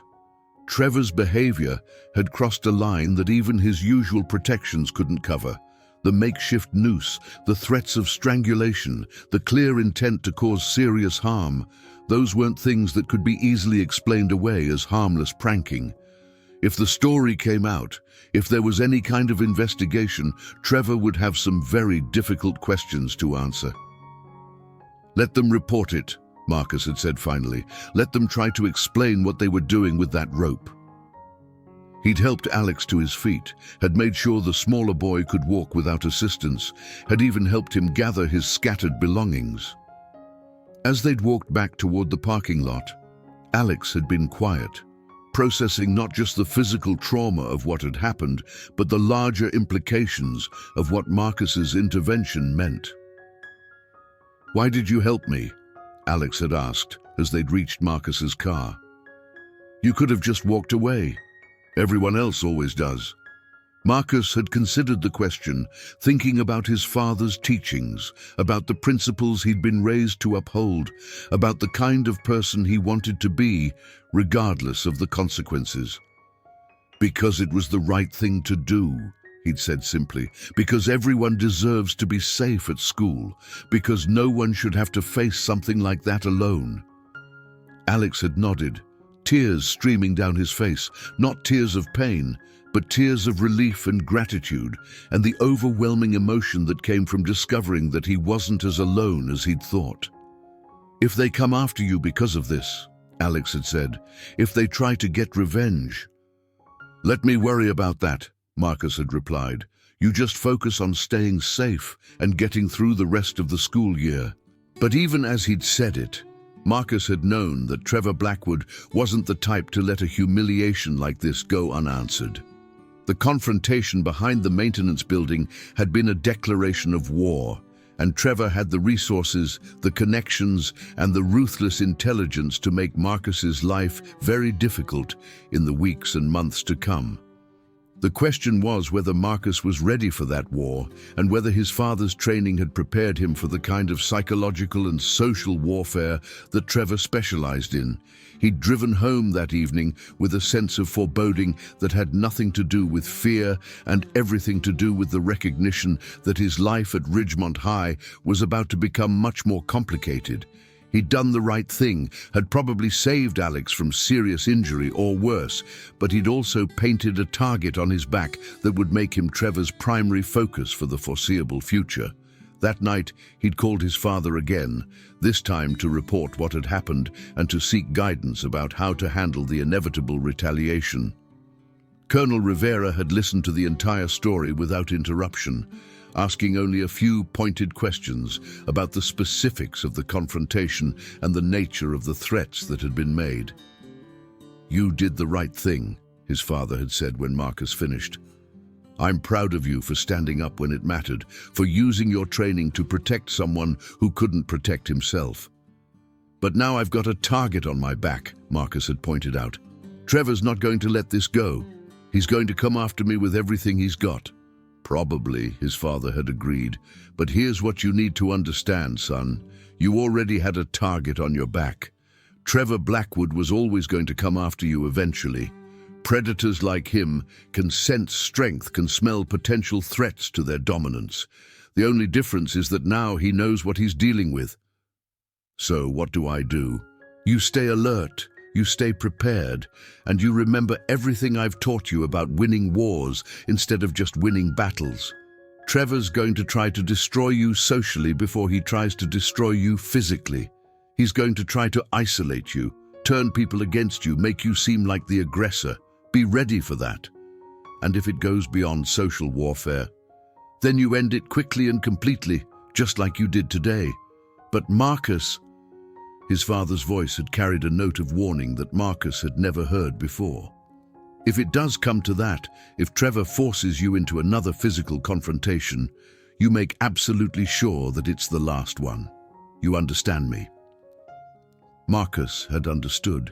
Trevor's behavior had crossed a line that even his usual protections couldn't cover. The makeshift noose, the threats of strangulation, the clear intent to cause serious harm, those weren't things that could be easily explained away as harmless pranking. If the story came out, if there was any kind of investigation, Trevor would have some very difficult questions to answer. "Let them report it," Marcus had said finally. "Let them try to explain what they were doing with that rope." He'd helped Alex to his feet, had made sure the smaller boy could walk without assistance, had even helped him gather his scattered belongings. As they'd walked back toward the parking lot, Alex had been quiet, processing not just the physical trauma of what had happened, but the larger implications of what Marcus's intervention meant. "Why did you help me?" Alex had asked as they'd reached Marcus's car. "You could have just walked away. Everyone else always does." Marcus had considered the question, thinking about his father's teachings, about the principles he'd been raised to uphold, about the kind of person he wanted to be, regardless of the consequences. "Because it was the right thing to do," he'd said simply. "Because everyone deserves to be safe at school. Because no one should have to face something like that alone." Alex had nodded, tears streaming down his face, not tears of pain, but tears of relief and gratitude, and the overwhelming emotion that came from discovering that he wasn't as alone as he'd thought. "If they come after you because of this," Alex had said, "if they try to get revenge..." "Let me worry about that," Marcus had replied. "You just focus on staying safe and getting through the rest of the school year." But even as he'd said it, Marcus had known that Trevor Blackwood wasn't the type to let a humiliation like this go unanswered. The confrontation behind the maintenance building had been a declaration of war, and Trevor had the resources, the connections, and the ruthless intelligence to make Marcus's life very difficult in the weeks and months to come. The question was whether Marcus was ready for that war and whether his father's training had prepared him for the kind of psychological and social warfare that Trevor specialized in. He'd driven home that evening with a sense of foreboding that had nothing to do with fear and everything to do with the recognition that his life at Ridgemont High was about to become much more complicated. He'd done the right thing, had probably saved Alex from serious injury or worse, but he'd also painted a target on his back that would make him Trevor's primary focus for the foreseeable future. That night, he'd called his father again, this time to report what had happened and to seek guidance about how to handle the inevitable retaliation. Colonel Rivera had listened to the entire story without interruption, asking only a few pointed questions about the specifics of the confrontation and the nature of the threats that had been made. "You did the right thing," his father had said when Marcus finished. "I'm proud of you for standing up when it mattered, for using your training to protect someone who couldn't protect himself." "But now I've got a target on my back," Marcus had pointed out. "Trevor's not going to let this go. He's going to come after me with everything he's got." "Probably," his father had agreed, "but here's what you need to understand, son. You already had a target on your back. Trevor Blackwood was always going to come after you eventually. Predators like him can sense strength, can smell potential threats to their dominance. The only difference is that now he knows what he's dealing with. So what do? You stay alert. You stay prepared, and you remember everything I've taught you about winning wars instead of just winning battles. Trevor's going to try to destroy you socially before he tries to destroy you physically. He's going to try to isolate you, turn people against you, make you seem like the aggressor. Be ready for that. And if it goes beyond social warfare, then you end it quickly and completely, just like you did today. But Marcus..." His father's voice had carried a note of warning that Marcus had never heard before. "If it does come to that, if Trevor forces you into another physical confrontation, you make absolutely sure that it's the last one. You understand me?" Marcus had understood.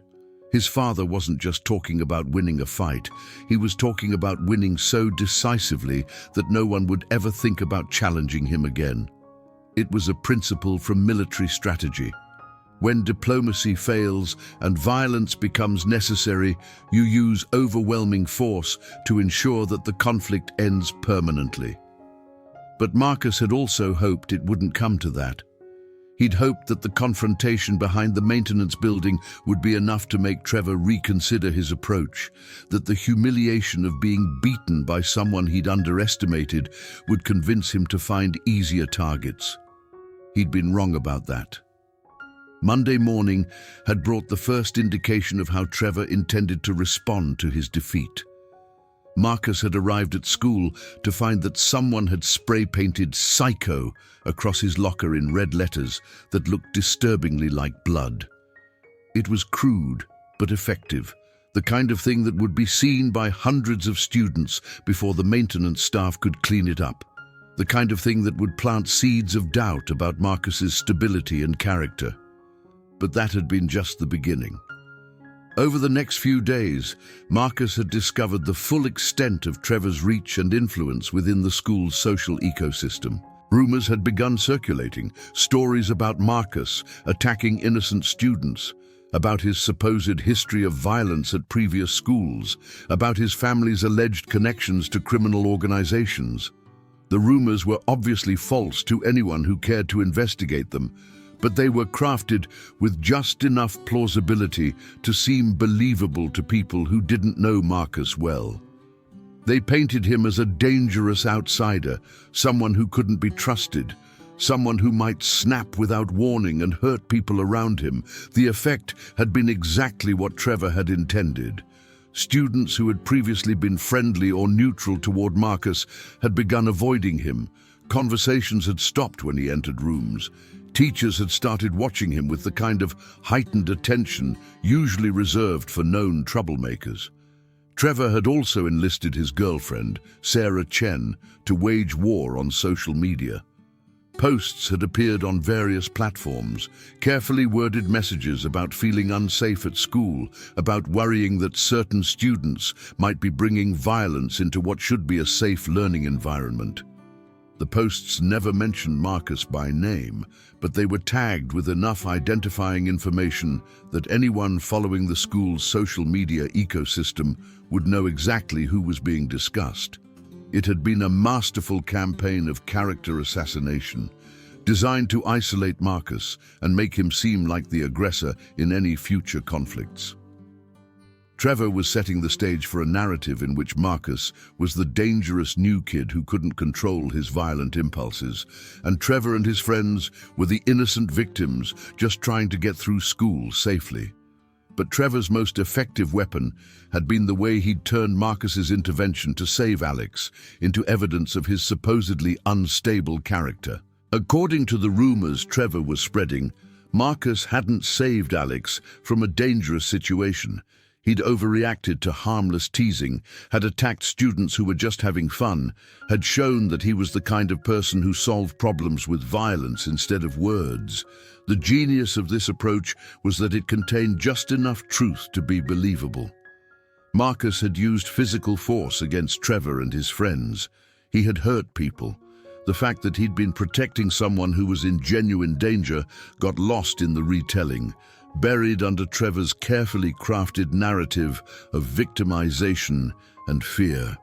His father wasn't just talking about winning a fight. He was talking about winning so decisively that no one would ever think about challenging him again. It was a principle from military strategy. When diplomacy fails and violence becomes necessary, you use overwhelming force to ensure that the conflict ends permanently. But Marcus had also hoped it wouldn't come to that. He'd hoped that the confrontation behind the maintenance building would be enough to make Trevor reconsider his approach, that the humiliation of being beaten by someone he'd underestimated would convince him to find easier targets. He'd been wrong about that. Monday morning had brought the first indication of how Trevor intended to respond to his defeat. Marcus had arrived at school to find that someone had spray-painted "Psycho" across his locker in red letters that looked disturbingly like blood. It was crude but effective, the kind of thing that would be seen by hundreds of students before the maintenance staff could clean it up, the kind of thing that would plant seeds of doubt about Marcus's stability and character. But that had been just the beginning. Over the next few days, Marcus had discovered the full extent of Trevor's reach and influence within the school's social ecosystem. Rumors had begun circulating, stories about Marcus attacking innocent students, about his supposed history of violence at previous schools, about his family's alleged connections to criminal organizations. The rumors were obviously false to anyone who cared to investigate them, but they were crafted with just enough plausibility to seem believable to people who didn't know Marcus well. They painted him as a dangerous outsider, someone who couldn't be trusted, someone who might snap without warning and hurt people around him. The effect had been exactly what Trevor had intended. Students who had previously been friendly or neutral toward Marcus had begun avoiding him. Conversations had stopped when he entered rooms. Teachers had started watching him with the kind of heightened attention usually reserved for known troublemakers. Trevor had also enlisted his girlfriend, Sarah Chen, to wage war on social media. Posts had appeared on various platforms, carefully worded messages about feeling unsafe at school, about worrying that certain students might be bringing violence into what should be a safe learning environment. The posts never mentioned Marcus by name, but they were tagged with enough identifying information that anyone following the school's social media ecosystem would know exactly who was being discussed. It had been a masterful campaign of character assassination, designed to isolate Marcus and make him seem like the aggressor in any future conflicts. Trevor was setting the stage for a narrative in which Marcus was the dangerous new kid who couldn't control his violent impulses, and Trevor and his friends were the innocent victims just trying to get through school safely. But Trevor's most effective weapon had been the way he'd turned Marcus's intervention to save Alex into evidence of his supposedly unstable character. According to the rumors Trevor was spreading, Marcus hadn't saved Alex from a dangerous situation. He'd overreacted to harmless teasing, had attacked students who were just having fun, had shown that he was the kind of person who solved problems with violence instead of words. The genius of this approach was that it contained just enough truth to be believable. Marcus had used physical force against Trevor and his friends. He had hurt people. The fact that he'd been protecting someone who was in genuine danger got lost in the retelling, buried under Trevor's carefully crafted narrative of victimization and fear.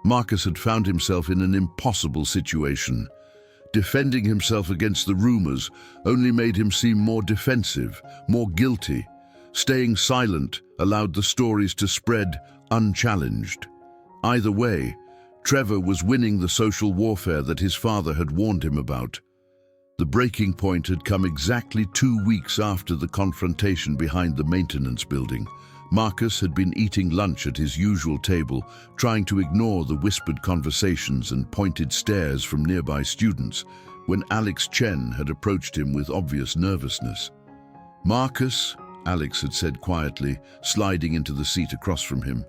Marcus had found himself in an impossible situation. Defending himself against the rumors only made him seem more defensive, more guilty. Staying silent allowed the stories to spread unchallenged. Either way, Trevor was winning the social warfare that his father had warned him about. The breaking point had come exactly 2 weeks after the confrontation behind the maintenance building. Marcus had been eating lunch at his usual table, trying to ignore the whispered conversations and pointed stares from nearby students, when Alex Chen had approached him with obvious nervousness. "Marcus," Alex had said quietly, sliding into the seat across from him,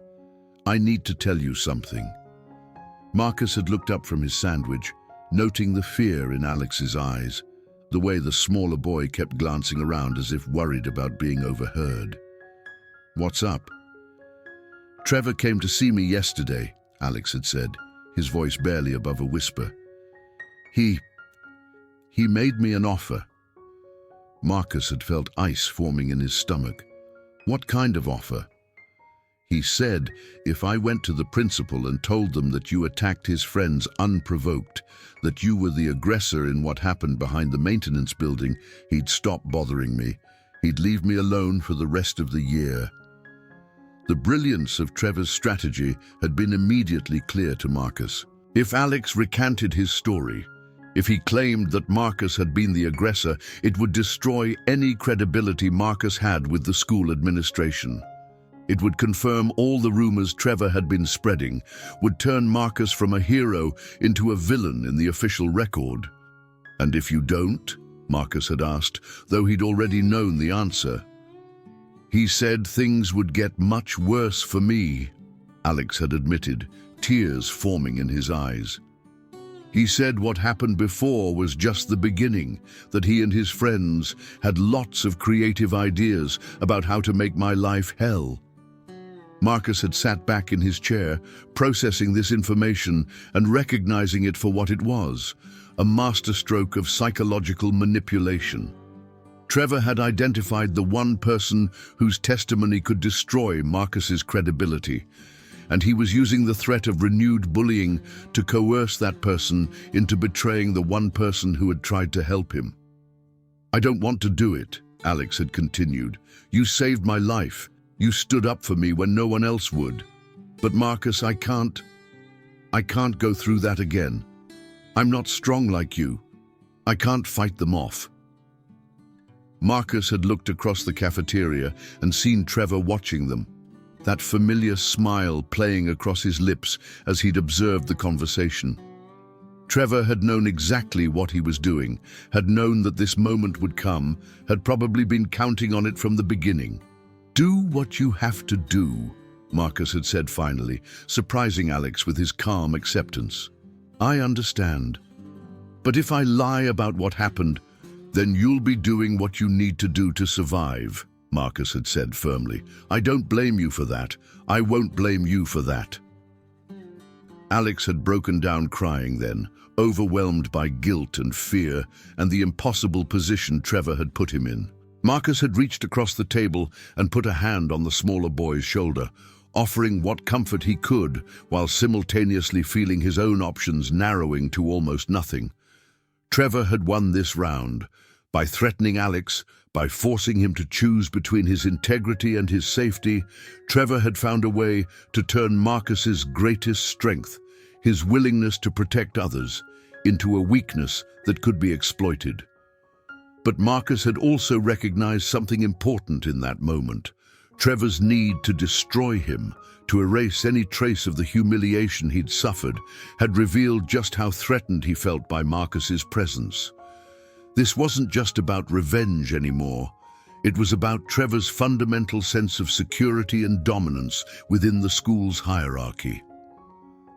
"I need to tell you something." Marcus had looked up from his sandwich, noting the fear in Alex's eyes, the way the smaller boy kept glancing around as if worried about being overheard. "What's up?" "Trevor came to see me yesterday," Alex had said, his voice barely above a whisper. He made me an offer." Marcus had felt ice forming in his stomach. "What kind of offer?" "He said if I went to the principal and told them that you attacked his friends unprovoked, that you were the aggressor in what happened behind the maintenance building, he'd stop bothering me. He'd leave me alone for the rest of the year." The brilliance of Trevor's strategy had been immediately clear to Marcus. If Alex recanted his story, if he claimed that Marcus had been the aggressor, it would destroy any credibility Marcus had with the school administration. It would confirm all the rumors Trevor had been spreading, would turn Marcus from a hero into a villain in the official record. "And if you don't?" Marcus had asked, though he'd already known the answer. "He said things would get much worse for me," Alex had admitted, tears forming in his eyes. "He said what happened before was just the beginning, that he and his friends had lots of creative ideas about how to make my life hell." Marcus had sat back in his chair, processing this information and recognizing it for what it was, a masterstroke of psychological manipulation. Trevor had identified the one person whose testimony could destroy Marcus's credibility, and he was using the threat of renewed bullying to coerce that person into betraying the one person who had tried to help him. "I don't want to do it," Alex had continued. "You saved my life. You stood up for me when no one else would. But Marcus, I can't go through that again. I'm not strong like you. I can't fight them off." Marcus had looked across the cafeteria and seen Trevor watching them, that familiar smile playing across his lips as he'd observed the conversation. Trevor had known exactly what he was doing, had known that this moment would come, had probably been counting on it from the beginning. "Do what you have to do," Marcus had said finally, surprising Alex with his calm acceptance. "I understand." But if I lie about what happened, then you'll be doing what you need to do to survive, Marcus had said firmly. I don't blame you for that. I won't blame you for that. Alex had broken down crying then, overwhelmed by guilt and fear and the impossible position Trevor had put him in. Marcus had reached across the table and put a hand on the smaller boy's shoulder, offering what comfort he could while simultaneously feeling his own options narrowing to almost nothing. Trevor had won this round. By threatening Alex, by forcing him to choose between his integrity and his safety, Trevor had found a way to turn Marcus's greatest strength, his willingness to protect others, into a weakness that could be exploited. But Marcus had also recognized something important in that moment. Trevor's need to destroy him, to erase any trace of the humiliation he'd suffered, had revealed just how threatened he felt by Marcus's presence. This wasn't just about revenge anymore. It was about Trevor's fundamental sense of security and dominance within the school's hierarchy.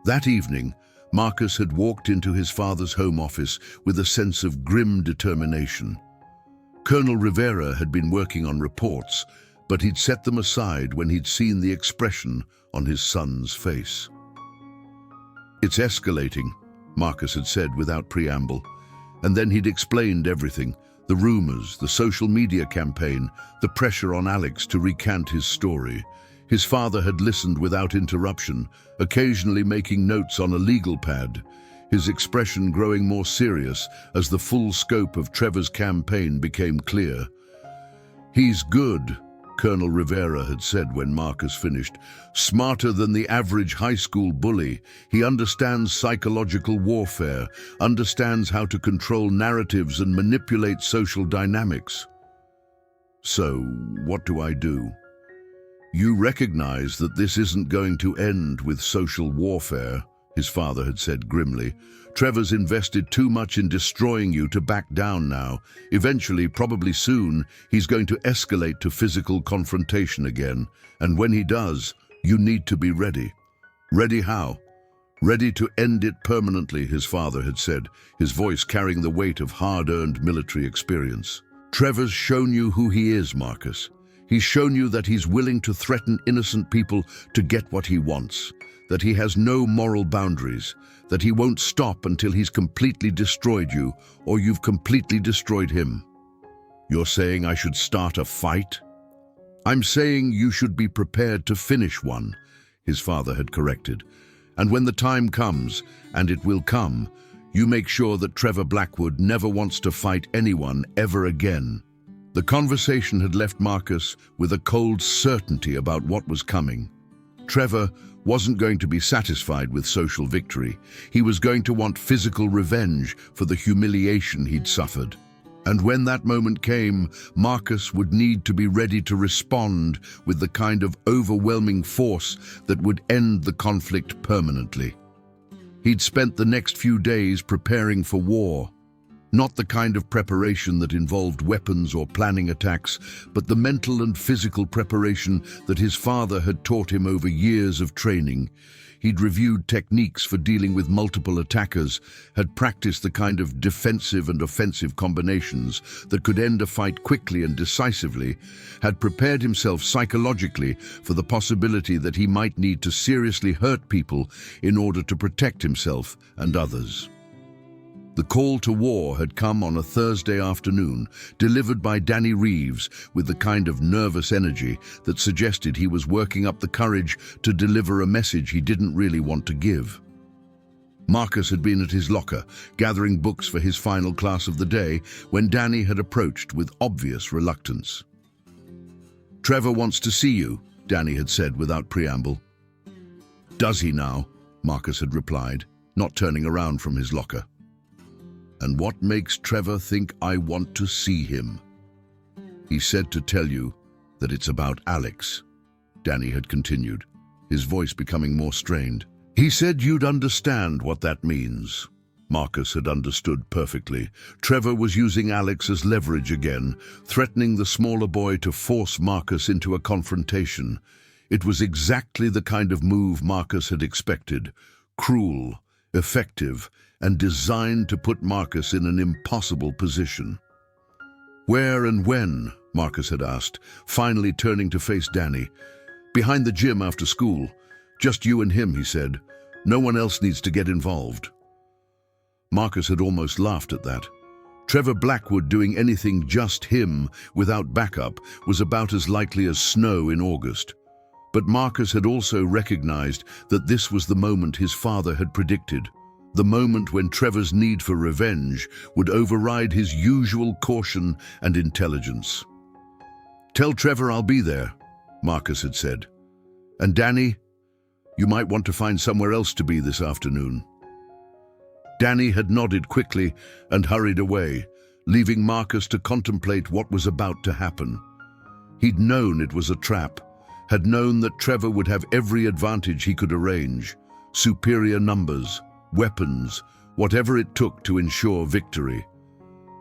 That evening, Marcus had walked into his father's home office with a sense of grim determination. Colonel Rivera had been working on reports, but he'd set them aside when he'd seen the expression on his son's face. "It's escalating," Marcus had said without preamble, and then he'd explained everything: the rumors, the social media campaign, the pressure on Alex to recant his story. His father had listened without interruption, occasionally making notes on a legal pad, his expression growing more serious as the full scope of Trevor's campaign became clear. "He's good," Colonel Rivera had said when Marcus finished. "Smarter than the average high school bully. He understands psychological warfare, understands how to control narratives and manipulate social dynamics." "So, what do I do?" "You recognize that this isn't going to end with social warfare," his father had said grimly. "Trevor's invested too much in destroying you to back down now. Eventually, probably soon, he's going to escalate to physical confrontation again. And when he does, you need to be ready." "Ready how?" "Ready to end it permanently," his father had said, his voice carrying the weight of hard-earned military experience. "Trevor's shown you who he is, Marcus. He's shown you that he's willing to threaten innocent people to get what he wants, that he has no moral boundaries, that he won't stop until he's completely destroyed you or you've completely destroyed him." "You're saying I should start a fight?" "I'm saying you should be prepared to finish one," his father had corrected. "And when the time comes, and it will come, you make sure that Trevor Blackwood never wants to fight anyone ever again." The conversation had left Marcus with a cold certainty about what was coming. Trevor wasn't going to be satisfied with social victory. He was going to want physical revenge for the humiliation he'd suffered. And when that moment came, Marcus would need to be ready to respond with the kind of overwhelming force that would end the conflict permanently. He'd spent the next few days preparing for war. Not the kind of preparation that involved weapons or planning attacks, but the mental and physical preparation that his father had taught him over years of training. He'd reviewed techniques for dealing with multiple attackers, had practiced the kind of defensive and offensive combinations that could end a fight quickly and decisively, had prepared himself psychologically for the possibility that he might need to seriously hurt people in order to protect himself and others. The call to war had come on a Thursday afternoon, delivered by Danny Reeves with the kind of nervous energy that suggested he was working up the courage to deliver a message he didn't really want to give. Marcus had been at his locker, gathering books for his final class of the day, when Danny had approached with obvious reluctance. "Trevor wants to see you," Danny had said without preamble. "Does he now?" Marcus had replied, not turning around from his locker. "And what makes Trevor think I want to see him?" "He said to tell you that it's about Alex," Danny had continued, his voice becoming more strained. "He said you'd understand what that means." Marcus had understood perfectly. Trevor was using Alex as leverage again, threatening the smaller boy to force Marcus into a confrontation. It was exactly the kind of move Marcus had expected: cruel, effective, and designed to put Marcus in an impossible position. "Where and when?" Marcus had asked, finally turning to face Danny. "Behind the gym after school. Just you and him," he said. "No one else needs to get involved." Marcus had almost laughed at that. Trevor Blackwood doing anything just him, without backup, was about as likely as snow in August. But Marcus had also recognized that this was the moment his father had predicted, the moment when Trevor's need for revenge would override his usual caution and intelligence. "Tell Trevor I'll be there," Marcus had said. "And Danny, you might want to find somewhere else to be this afternoon." Danny had nodded quickly and hurried away, leaving Marcus to contemplate what was about to happen. He'd known it was a trap, had known that Trevor would have every advantage he could arrange, superior numbers, weapons, whatever it took to ensure victory.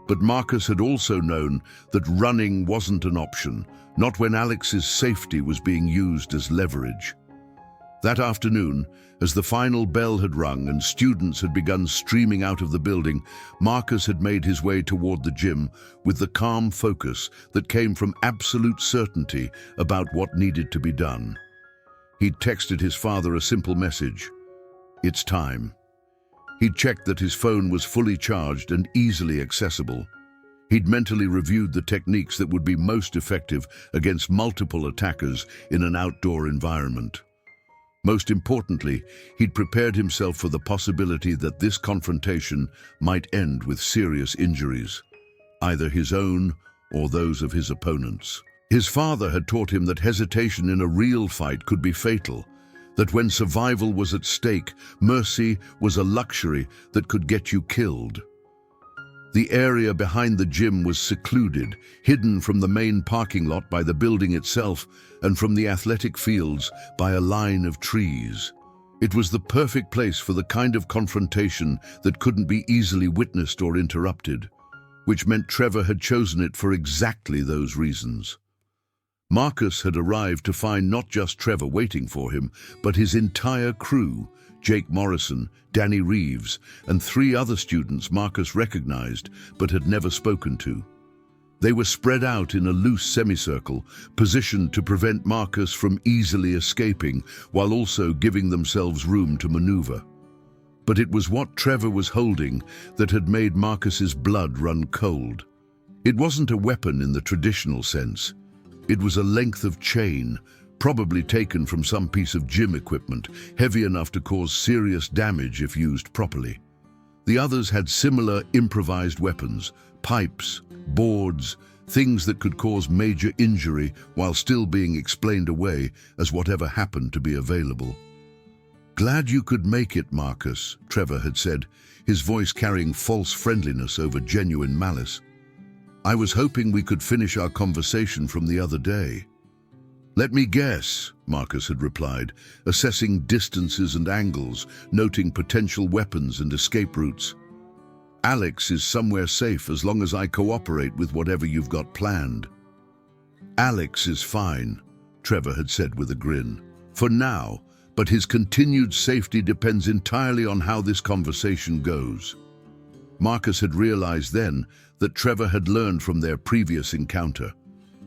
But Marcus had also known that running wasn't an option, not when Alex's safety was being used as leverage. That afternoon, as the final bell had rung and students had begun streaming out of the building, Marcus had made his way toward the gym with the calm focus that came from absolute certainty about what needed to be done. He'd texted his father a simple message: "It's time." He'd checked that his phone was fully charged and easily accessible. He'd mentally reviewed the techniques that would be most effective against multiple attackers in an outdoor environment. Most importantly, he'd prepared himself for the possibility that this confrontation might end with serious injuries, either his own or those of his opponents. His father had taught him that hesitation in a real fight could be fatal, that when survival was at stake, mercy was a luxury that could get you killed. The area behind the gym was secluded, hidden from the main parking lot by the building itself and from the athletic fields by a line of trees. It was the perfect place for the kind of confrontation that couldn't be easily witnessed or interrupted, which meant Trevor had chosen it for exactly those reasons. Marcus had arrived to find not just Trevor waiting for him, but his entire crew: Jake Morrison, Danny Reeves, and 3 other students Marcus recognized but had never spoken to. They were spread out in a loose semicircle, positioned to prevent Marcus from easily escaping, while also giving themselves room to maneuver. But it was what Trevor was holding that had made Marcus's blood run cold. It wasn't a weapon in the traditional sense. It was a length of chain, probably taken from some piece of gym equipment, heavy enough to cause serious damage if used properly. The others had similar improvised weapons: pipes, boards, things that could cause major injury while still being explained away as whatever happened to be available. "Glad you could make it, Marcus," Trevor had said, his voice carrying false friendliness over genuine malice. "I was hoping we could finish our conversation from the other day." "Let me guess," Marcus had replied, assessing distances and angles, noting potential weapons and escape routes. "Alex is somewhere safe as long as I cooperate with whatever you've got planned." "Alex is fine," Trevor had said with a grin. "For now, but his continued safety depends entirely on how this conversation goes." Marcus had realized then that Trevor had learned from their previous encounter.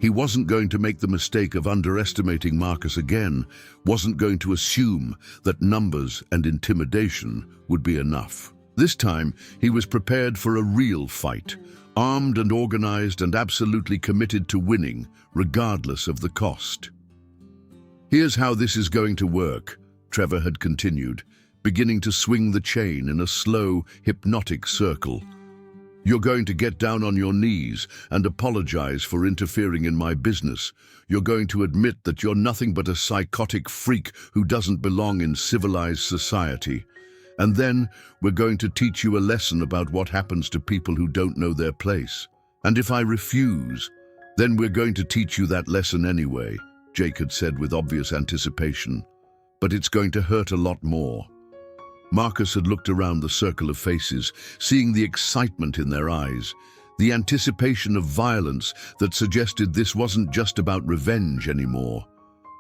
He wasn't going to make the mistake of underestimating Marcus again, wasn't going to assume that numbers and intimidation would be enough. This time, he was prepared for a real fight, armed and organized and absolutely committed to winning, regardless of the cost. "Here's how this is going to work," Trevor had continued, beginning to swing the chain in a slow, hypnotic circle. "You're going to get down on your knees and apologize for interfering in my business. You're going to admit that you're nothing but a psychotic freak who doesn't belong in civilized society. And then we're going to teach you a lesson about what happens to people who don't know their place. And if I refuse, then we're going to teach you that lesson anyway," Jake had said with obvious anticipation. "But it's going to hurt a lot more." Marcus had looked around the circle of faces, seeing the excitement in their eyes, the anticipation of violence that suggested this wasn't just about revenge anymore.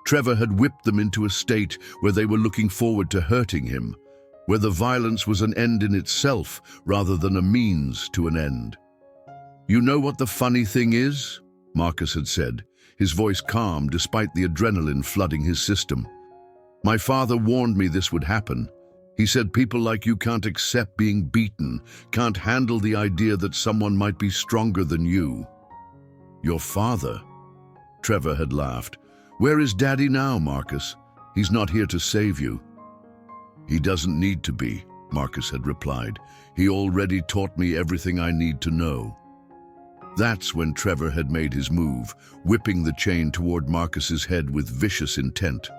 Trevor had whipped them into a state where they were looking forward to hurting him, where the violence was an end in itself rather than a means to an end. "You know what the funny thing is?" Marcus had said, his voice calm despite the adrenaline flooding his system. "My father warned me this would happen. He said people like you can't accept being beaten, can't handle the idea that someone might be stronger than you." "Your father?" Trevor had laughed. "Where is Daddy now, Marcus? He's not here to save you." "He doesn't need to be," Marcus had replied. "He already taught me everything I need to know." That's when Trevor had made his move, whipping the chain toward Marcus's head with vicious intent.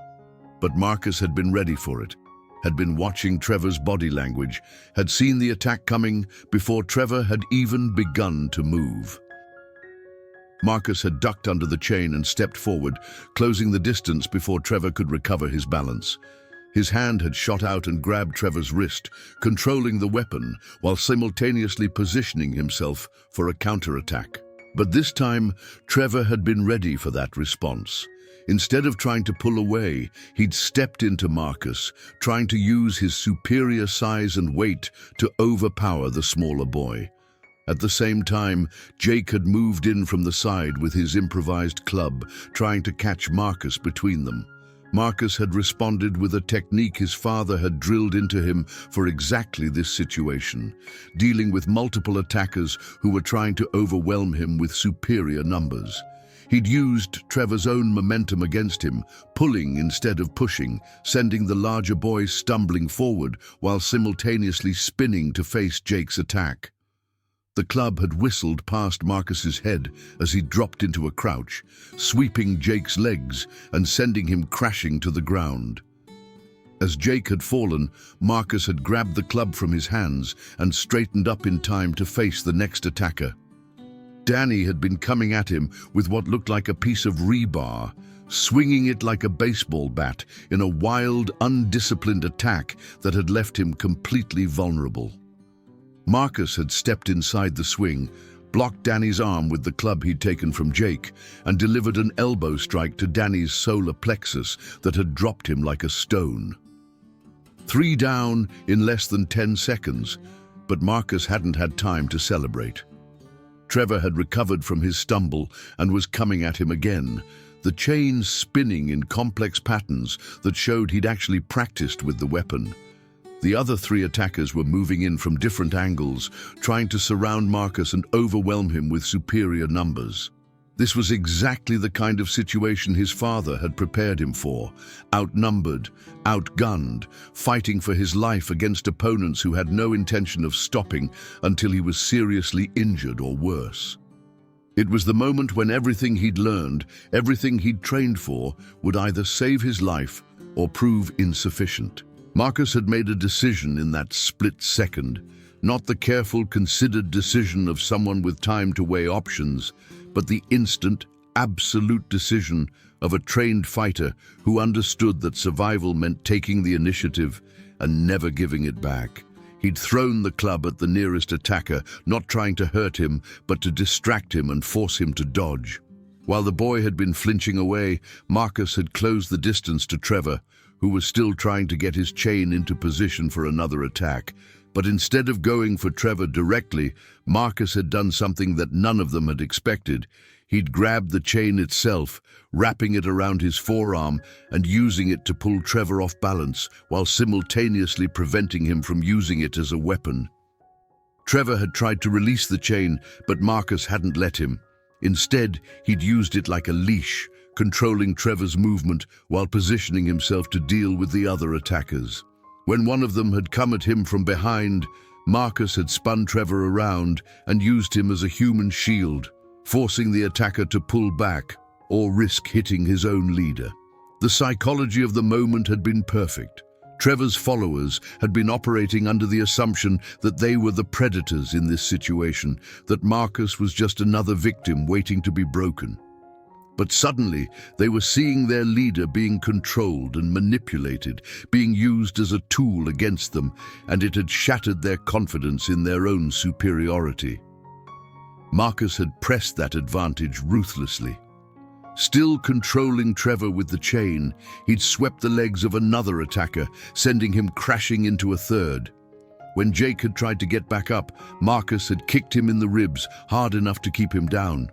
But Marcus had been ready for it, had been watching Trevor's body language, had seen the attack coming before Trevor had even begun to move. Marcus had ducked under the chain and stepped forward, closing the distance before Trevor could recover his balance. His hand had shot out and grabbed Trevor's wrist, controlling the weapon while simultaneously positioning himself for a counterattack. But this time, Trevor had been ready for that response. Instead of trying to pull away, he'd stepped into Marcus, trying to use his superior size and weight to overpower the smaller boy. At the same time, Jake had moved in from the side with his improvised club, trying to catch Marcus between them. Marcus had responded with a technique his father had drilled into him for exactly this situation, dealing with multiple attackers who were trying to overwhelm him with superior numbers. He'd used Trevor's own momentum against him, pulling instead of pushing, sending the larger boy stumbling forward while simultaneously spinning to face Jake's attack. The club had whistled past Marcus's head as he dropped into a crouch, sweeping Jake's legs and sending him crashing to the ground. As Jake had fallen, Marcus had grabbed the club from his hands and straightened up in time to face the next attacker. Danny had been coming at him with what looked like a piece of rebar, swinging it like a baseball bat in a wild, undisciplined attack that had left him completely vulnerable. Marcus had stepped inside the swing, blocked Danny's arm with the club he'd taken from Jake, and delivered an elbow strike to Danny's solar plexus that had dropped him like a stone. 3 down in less than 10 seconds, but Marcus hadn't had time to celebrate. Trevor had recovered from his stumble and was coming at him again, the chain spinning in complex patterns that showed he'd actually practiced with the weapon. The other 3 attackers were moving in from different angles, trying to surround Marcus and overwhelm him with superior numbers. This was exactly the kind of situation his father had prepared him for, outnumbered, outgunned, fighting for his life against opponents who had no intention of stopping until he was seriously injured or worse. It was the moment when everything he'd learned, everything he'd trained for, would either save his life or prove insufficient. Marcus had made a decision in that split second, not the careful, considered decision of someone with time to weigh options, but the instant, absolute decision of a trained fighter who understood that survival meant taking the initiative and never giving it back. He'd thrown the club at the nearest attacker, not trying to hurt him, but to distract him and force him to dodge. While the boy had been flinching away, Marcus had closed the distance to Trevor, who was still trying to get his chain into position for another attack. But instead of going for Trevor directly, Marcus had done something that none of them had expected. He'd grabbed the chain itself, wrapping it around his forearm and using it to pull Trevor off balance, while simultaneously preventing him from using it as a weapon. Trevor had tried to release the chain, but Marcus hadn't let him. Instead, he'd used it like a leash, controlling Trevor's movement while positioning himself to deal with the other attackers. When one of them had come at him from behind, Marcus had spun Trevor around and used him as a human shield, forcing the attacker to pull back or risk hitting his own leader. The psychology of the moment had been perfect. Trevor's followers had been operating under the assumption that they were the predators in this situation, that Marcus was just another victim waiting to be broken. But suddenly, they were seeing their leader being controlled and manipulated, being used as a tool against them, and it had shattered their confidence in their own superiority. Marcus had pressed that advantage ruthlessly. Still controlling Trevor with the chain, he'd swept the legs of another attacker, sending him crashing into a third. When Jake had tried to get back up, Marcus had kicked him in the ribs, hard enough to keep him down.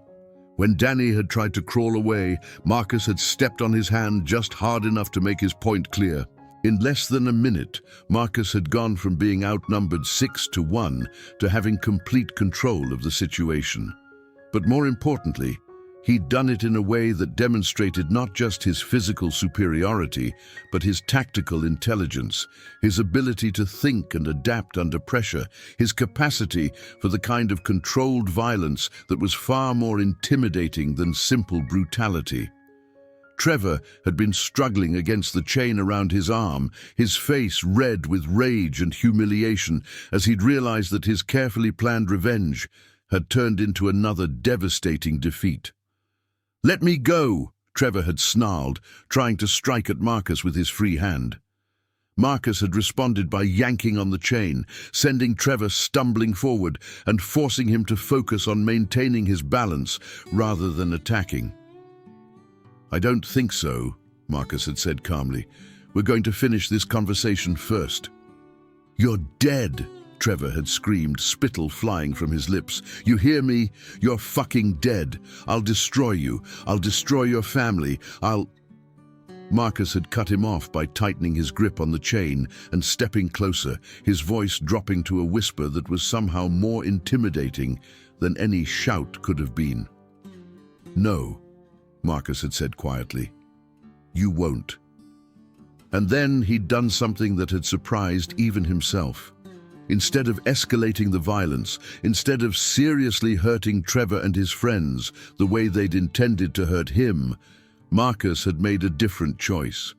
When Danny had tried to crawl away, Marcus had stepped on his hand just hard enough to make his point clear. In less than a minute, Marcus had gone from being outnumbered 6-1 to having complete control of the situation. But more importantly, he'd done it in a way that demonstrated not just his physical superiority, but his tactical intelligence, his ability to think and adapt under pressure, his capacity for the kind of controlled violence that was far more intimidating than simple brutality. Trevor had been struggling against the chain around his arm, his face red with rage and humiliation as he'd realized that his carefully planned revenge had turned into another devastating defeat. "Let me go," Trevor had snarled, trying to strike at Marcus with his free hand. Marcus had responded by yanking on the chain, sending Trevor stumbling forward and forcing him to focus on maintaining his balance rather than attacking. "I don't think so," Marcus had said calmly. "We're going to finish this conversation first." "You're dead," Trevor had screamed, spittle flying from his lips. "You hear me? You're fucking dead. I'll destroy you. I'll destroy your family. Marcus had cut him off by tightening his grip on the chain and stepping closer, his voice dropping to a whisper that was somehow more intimidating than any shout could have been. "No," Marcus had said quietly. "You won't." And then he'd done something that had surprised even himself. Instead of escalating the violence, instead of seriously hurting Trevor and his friends the way they'd intended to hurt him, Marcus had made a different choice.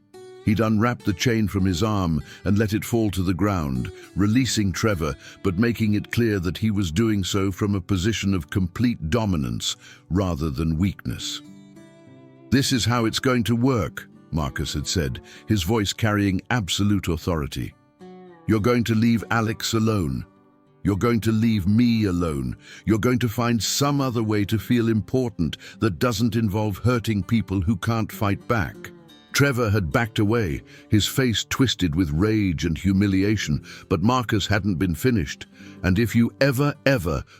He'd unwrapped the chain from his arm and let it fall to the ground, releasing Trevor, but making it clear that he was doing so from a position of complete dominance rather than weakness. "This is how it's going to work," Marcus had said, his voice carrying absolute authority. "You're going to leave Alex alone. You're going to leave me alone. You're going to find some other way to feel important that doesn't involve hurting people who can't fight back." Trevor had backed away, his face twisted with rage and humiliation, but Marcus hadn't been finished. "And if you ever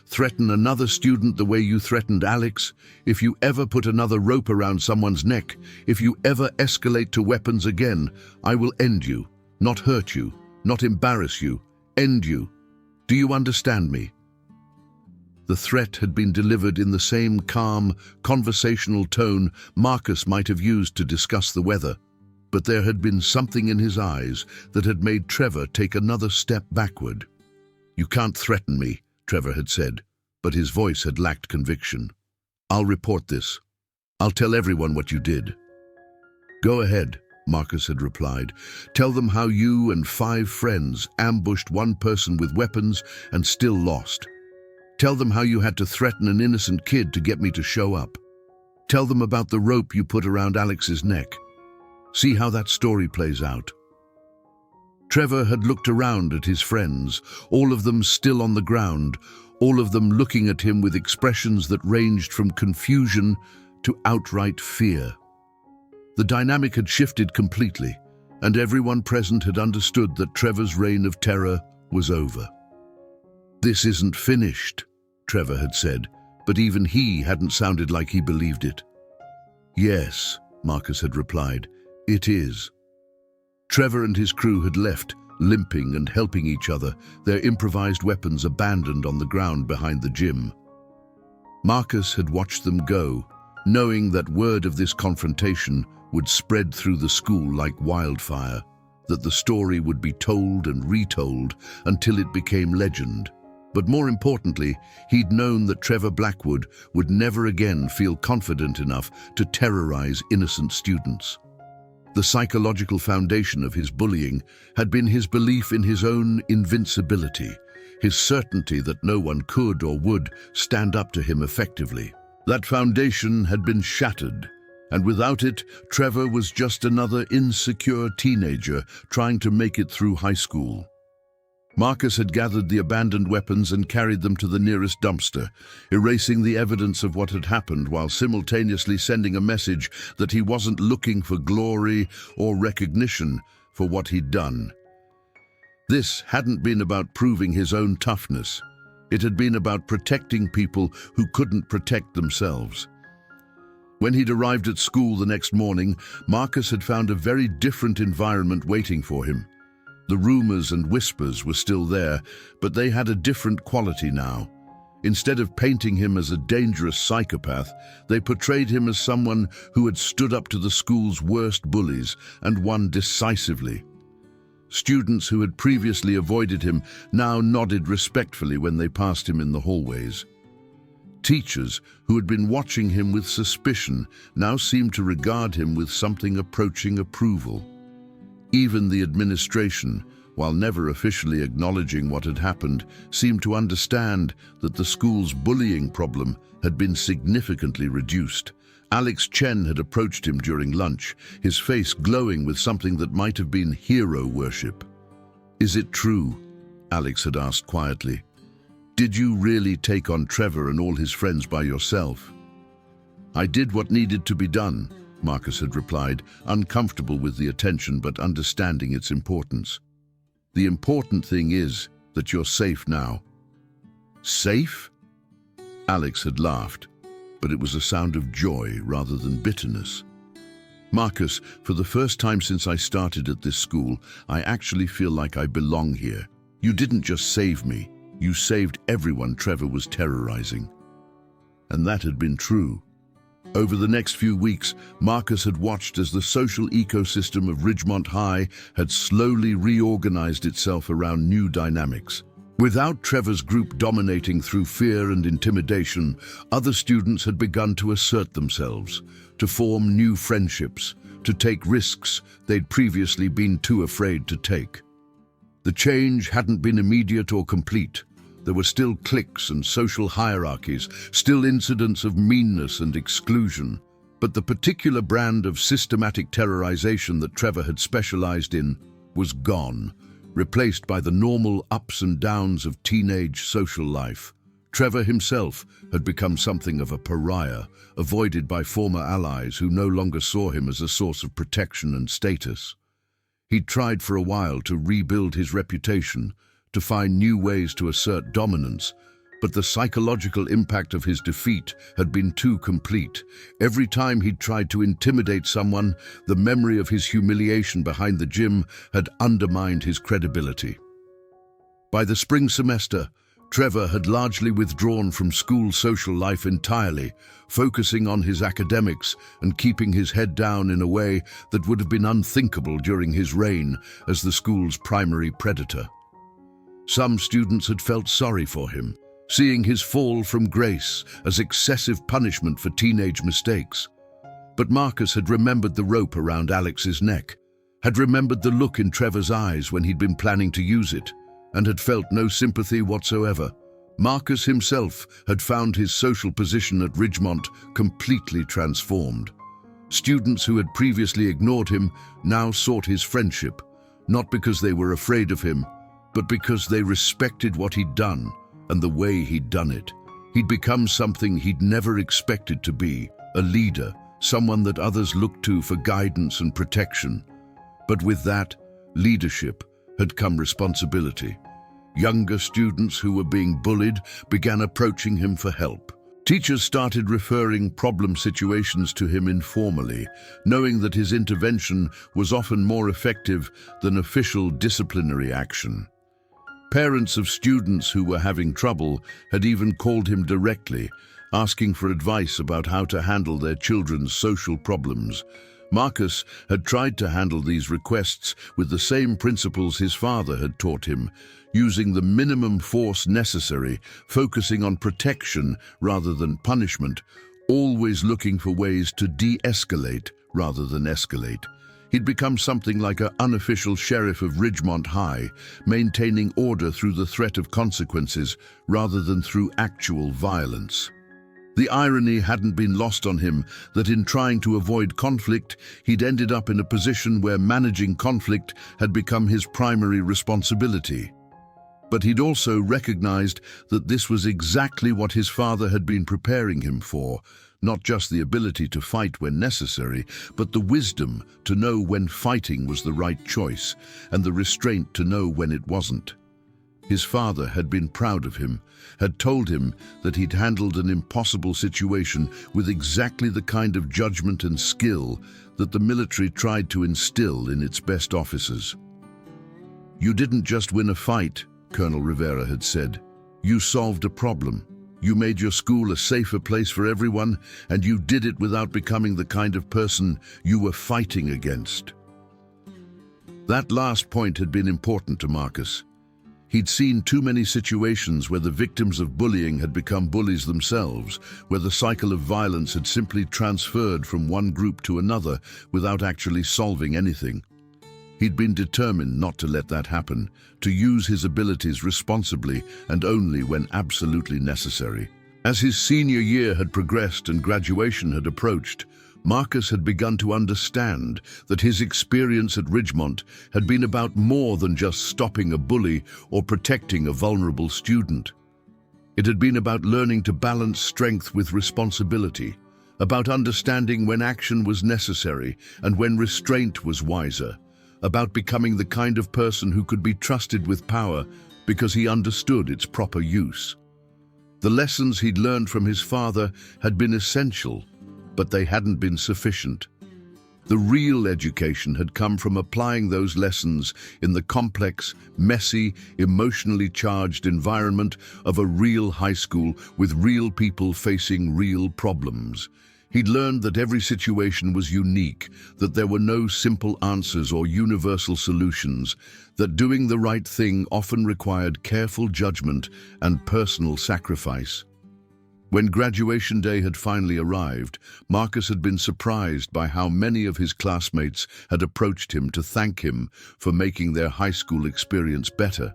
threaten another student the way you threatened Alex, if you ever put another rope around someone's neck, if you ever escalate to weapons again, I will end you, not hurt you, not embarrass you, end you. Do you understand me?" The threat had been delivered in the same calm, conversational tone Marcus might have used to discuss the weather, but there had been something in his eyes that had made Trevor take another step backward. "You can't threaten me," Trevor had said, but his voice had lacked conviction. "I'll report this. I'll tell everyone what you did." "Go ahead," Marcus had replied. "Tell them how you and 5 friends ambushed one person with weapons and still lost. Tell them how you had to threaten an innocent kid to get me to show up. Tell them about the rope you put around Alex's neck. See how that story plays out." Trevor had looked around at his friends, all of them still on the ground, all of them looking at him with expressions that ranged from confusion to outright fear. The dynamic had shifted completely, and everyone present had understood that Trevor's reign of terror was over. "This isn't finished," Trevor had said, but even he hadn't sounded like he believed it. "Yes," Marcus had replied, "it is." Trevor and his crew had left, limping and helping each other, their improvised weapons abandoned on the ground behind the gym. Marcus had watched them go, knowing that word of this confrontation would spread through the school like wildfire, that the story would be told and retold until it became legend. But more importantly, he'd known that Trevor Blackwood would never again feel confident enough to terrorize innocent students. The psychological foundation of his bullying had been his belief in his own invincibility, his certainty that no one could or would stand up to him effectively. That foundation had been shattered, and without it, Trevor was just another insecure teenager trying to make it through high school. Marcus had gathered the abandoned weapons and carried them to the nearest dumpster, erasing the evidence of what had happened while simultaneously sending a message that he wasn't looking for glory or recognition for what he'd done. This hadn't been about proving his own toughness. It had been about protecting people who couldn't protect themselves. When he'd arrived at school the next morning, Marcus had found a very different environment waiting for him. The rumors and whispers were still there, but they had a different quality now. Instead of painting him as a dangerous psychopath, they portrayed him as someone who had stood up to the school's worst bullies and won decisively. Students who had previously avoided him now nodded respectfully when they passed him in the hallways. Teachers who had been watching him with suspicion now seemed to regard him with something approaching approval. Even the administration, while never officially acknowledging what had happened, seemed to understand that the school's bullying problem had been significantly reduced. Alex Chen had approached him during lunch, his face glowing with something that might have been hero worship. "Is it true?" Alex had asked quietly. "Did you really take on Trevor and all his friends by yourself?" "I did what needed to be done," Marcus had replied, uncomfortable with the attention but understanding its importance. "The important thing is that you're safe now." "Safe?" Alex had laughed, but it was a sound of joy rather than bitterness. "Marcus, for the first time since I started at this school, I actually feel like I belong here. You didn't just save me, you saved everyone Trevor was terrorizing." And that had been true. Over the next few weeks, Marcus had watched as the social ecosystem of Ridgemont High had slowly reorganized itself around new dynamics. Without Trevor's group dominating through fear and intimidation, other students had begun to assert themselves, to form new friendships, to take risks they'd previously been too afraid to take. The change hadn't been immediate or complete. There were still cliques and social hierarchies, still incidents of meanness and exclusion. But the particular brand of systematic terrorization that Trevor had specialized in was gone, replaced by the normal ups and downs of teenage social life. Trevor himself had become something of a pariah, avoided by former allies who no longer saw him as a source of protection and status. He'd tried for a while to rebuild his reputation, to find new ways to assert dominance, but the psychological impact of his defeat had been too complete. Every time he'd tried to intimidate someone, the memory of his humiliation behind the gym had undermined his credibility. By the spring semester, Trevor had largely withdrawn from school social life entirely, focusing on his academics and keeping his head down in a way that would have been unthinkable during his reign as the school's primary predator. Some students had felt sorry for him, seeing his fall from grace as excessive punishment for teenage mistakes. But Marcus had remembered the rope around Alex's neck, had remembered the look in Trevor's eyes when he'd been planning to use it, and had felt no sympathy whatsoever. Marcus himself had found his social position at Ridgemont completely transformed. Students who had previously ignored him now sought his friendship, not because they were afraid of him, but because they respected what he'd done and the way he'd done it. He'd become something he'd never expected to be, a leader, someone that others looked to for guidance and protection. But with that leadership had come responsibility. Younger students who were being bullied began approaching him for help. Teachers started referring problem situations to him informally, knowing that his intervention was often more effective than official disciplinary action. Parents of students who were having trouble had even called him directly, asking for advice about how to handle their children's social problems. Marcus had tried to handle these requests with the same principles his father had taught him, using the minimum force necessary, focusing on protection rather than punishment, always looking for ways to de-escalate rather than escalate. He'd become something like an unofficial sheriff of Ridgemont High, maintaining order through the threat of consequences rather than through actual violence. The irony hadn't been lost on him that in trying to avoid conflict, he'd ended up in a position where managing conflict had become his primary responsibility. But he'd also recognized that this was exactly what his father had been preparing him for, not just the ability to fight when necessary, but the wisdom to know when fighting was the right choice, and the restraint to know when it wasn't. His father had been proud of him, had told him that he'd handled an impossible situation with exactly the kind of judgment and skill that the military tried to instill in its best officers. "You didn't just win a fight," Colonel Rivera had said. "You solved a problem. You made your school a safer place for everyone, and you did it without becoming the kind of person you were fighting against." That last point had been important to Marcus. He'd seen too many situations where the victims of bullying had become bullies themselves, where the cycle of violence had simply transferred from one group to another without actually solving anything. He'd been determined not to let that happen, to use his abilities responsibly and only when absolutely necessary. As his senior year had progressed and graduation had approached, Marcus had begun to understand that his experience at Ridgemont had been about more than just stopping a bully or protecting a vulnerable student. It had been about learning to balance strength with responsibility, about understanding when action was necessary and when restraint was wiser, about becoming the kind of person who could be trusted with power because he understood its proper use. The lessons he'd learned from his father had been essential, but they hadn't been sufficient. The real education had come from applying those lessons in the complex, messy, emotionally charged environment of a real high school with real people facing real problems. He'd learned that every situation was unique, that there were no simple answers or universal solutions, that doing the right thing often required careful judgment and personal sacrifice. When graduation day had finally arrived, Marcus had been surprised by how many of his classmates had approached him to thank him for making their high school experience better.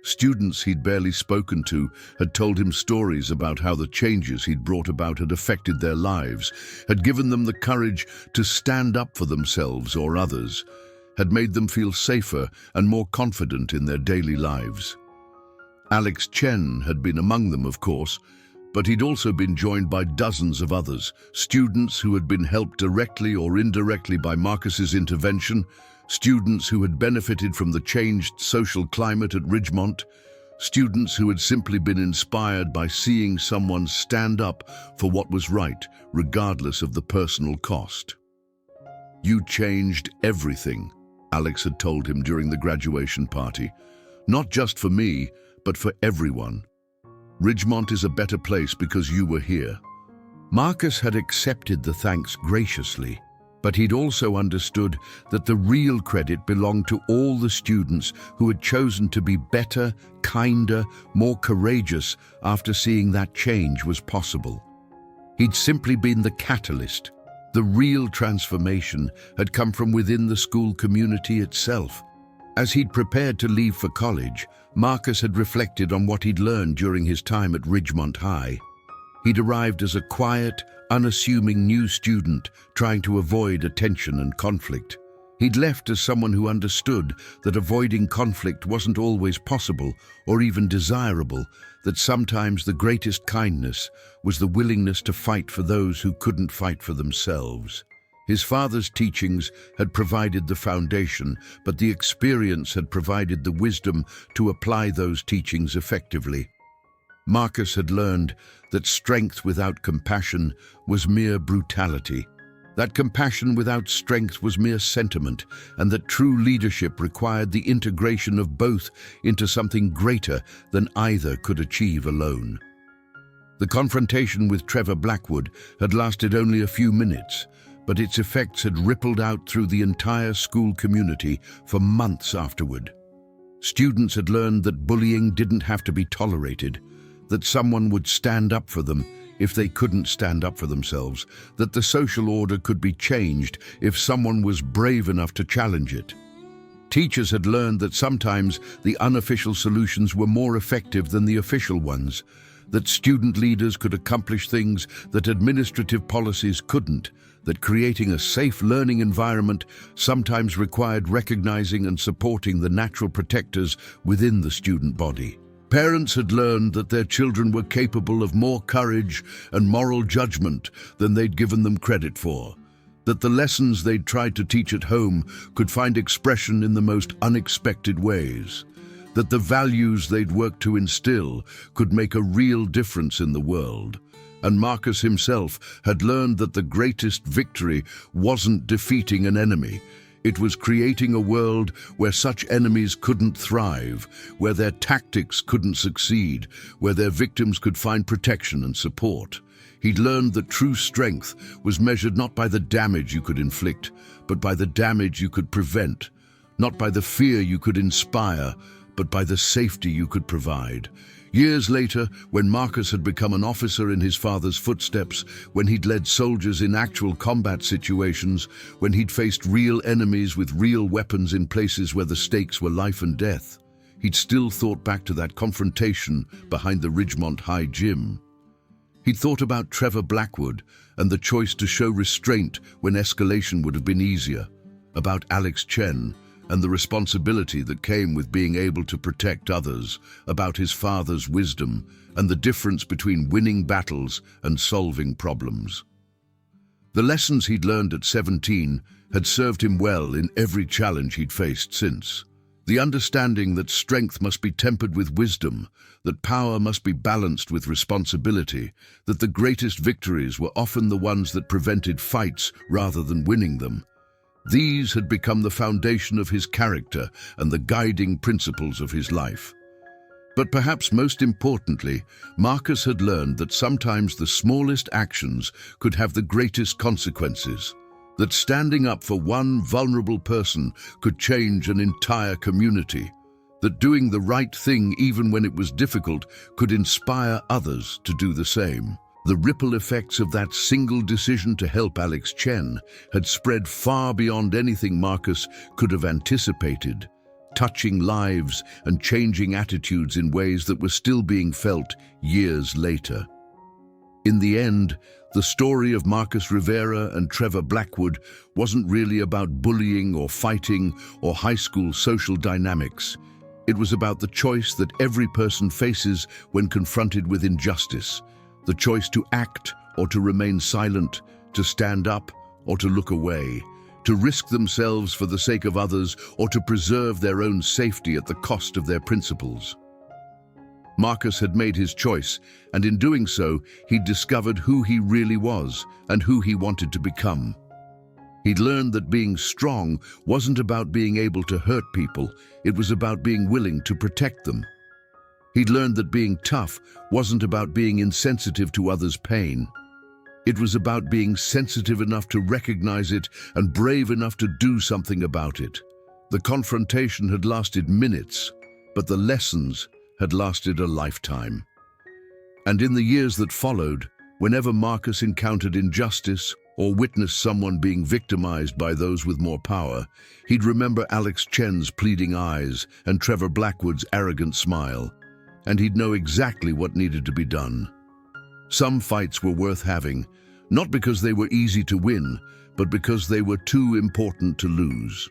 Students he'd barely spoken to had told him stories about how the changes he'd brought about had affected their lives, had given them the courage to stand up for themselves or others, had made them feel safer and more confident in their daily lives. Alex Chen had been among them, of course, but he'd also been joined by dozens of others, students who had been helped directly or indirectly by Marcus's intervention, students who had benefited from the changed social climate at Ridgemont, students who had simply been inspired by seeing someone stand up for what was right, regardless of the personal cost. "You changed everything," Alex had told him during the graduation party. "Not just for me, but for everyone. Ridgemont is a better place because you were here." Marcus had accepted the thanks graciously, but he'd also understood that the real credit belonged to all the students who had chosen to be better, kinder, more courageous after seeing that change was possible. He'd simply been the catalyst. The real transformation had come from within the school community itself. As he'd prepared to leave for college, Marcus had reflected on what he'd learned during his time at Ridgemont High. He'd arrived as a quiet, unassuming new student trying to avoid attention and conflict. He'd left as someone who understood that avoiding conflict wasn't always possible or even desirable, that sometimes the greatest kindness was the willingness to fight for those who couldn't fight for themselves. His father's teachings had provided the foundation, but the experience had provided the wisdom to apply those teachings effectively. Marcus had learned that strength without compassion was mere brutality, that compassion without strength was mere sentiment, and that true leadership required the integration of both into something greater than either could achieve alone. The confrontation with Trevor Blackwood had lasted only a few minutes, but its effects had rippled out through the entire school community for months afterward. Students had learned that bullying didn't have to be tolerated, that someone would stand up for them if they couldn't stand up for themselves, that the social order could be changed if someone was brave enough to challenge it. Teachers had learned that sometimes the unofficial solutions were more effective than the official ones, that student leaders could accomplish things that administrative policies couldn't, that creating a safe learning environment sometimes required recognizing and supporting the natural protectors within the student body. Parents had learned that their children were capable of more courage and moral judgment than they'd given them credit for, that the lessons they'd tried to teach at home could find expression in the most unexpected ways, that the values they'd worked to instill could make a real difference in the world. And Marcus himself had learned that the greatest victory wasn't defeating an enemy. It was creating a world where such enemies couldn't thrive, where their tactics couldn't succeed, where their victims could find protection and support. He'd learned that true strength was measured not by the damage you could inflict, but by the damage you could prevent, not by the fear you could inspire, but by the safety you could provide. Years later, when Marcus had become an officer in his father's footsteps, when he'd led soldiers in actual combat situations, when he'd faced real enemies with real weapons in places where the stakes were life and death, he'd still thought back to that confrontation behind the Ridgemont High gym. He'd thought about Trevor Blackwood and the choice to show restraint when escalation would have been easier, about Alex Chen and the responsibility that came with being able to protect others, about his father's wisdom and the difference between winning battles and solving problems. The lessons he'd learned at 17 had served him well in every challenge he'd faced since. The understanding that strength must be tempered with wisdom, that power must be balanced with responsibility, that the greatest victories were often the ones that prevented fights rather than winning them. These had become the foundation of his character and the guiding principles of his life. But perhaps most importantly, Marcus had learned that sometimes the smallest actions could have the greatest consequences, that standing up for one vulnerable person could change an entire community, that doing the right thing even when it was difficult could inspire others to do the same. The ripple effects of that single decision to help Alex Chen had spread far beyond anything Marcus could have anticipated, touching lives and changing attitudes in ways that were still being felt years later. In the end, the story of Marcus Rivera and Trevor Blackwood wasn't really about bullying or fighting or high school social dynamics. It was about the choice that every person faces when confronted with injustice. The choice to act or to remain silent, to stand up or to look away, to risk themselves for the sake of others or to preserve their own safety at the cost of their principles. Marcus had made his choice, and in doing so, he'd discovered who he really was and who he wanted to become. He'd learned that being strong wasn't about being able to hurt people, it was about being willing to protect them. He'd learned that being tough wasn't about being insensitive to others' pain. It was about being sensitive enough to recognize it and brave enough to do something about it. The confrontation had lasted minutes, but the lessons had lasted a lifetime. And in the years that followed, whenever Marcus encountered injustice or witnessed someone being victimized by those with more power, he'd remember Alex Chen's pleading eyes and Trevor Blackwood's arrogant smile, and he'd know exactly what needed to be done. Some fights were worth having, not because they were easy to win, but because they were too important to lose.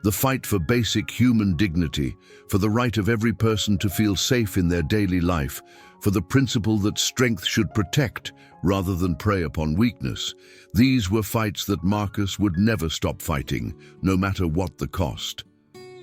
The fight for basic human dignity, for the right of every person to feel safe in their daily life, for the principle that strength should protect rather than prey upon weakness. These were fights that Marcus would never stop fighting, no matter what the cost.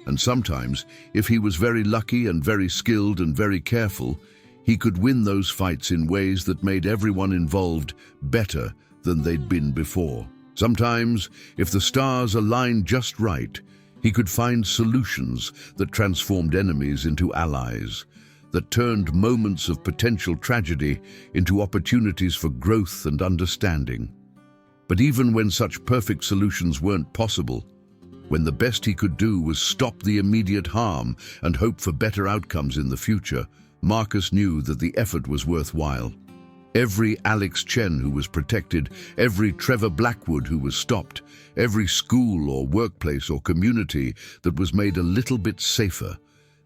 And sometimes, if he was very lucky and very skilled and very careful, he could win those fights in ways that made everyone involved better than they'd been before. Sometimes, if the stars aligned just right, he could find solutions that transformed enemies into allies, that turned moments of potential tragedy into opportunities for growth and understanding. But even when such perfect solutions weren't possible, when the best he could do was stop the immediate harm and hope for better outcomes in the future, Marcus knew that the effort was worthwhile. Every Alex Chen who was protected, every Trevor Blackwood who was stopped, every school or workplace or community that was made a little bit safer,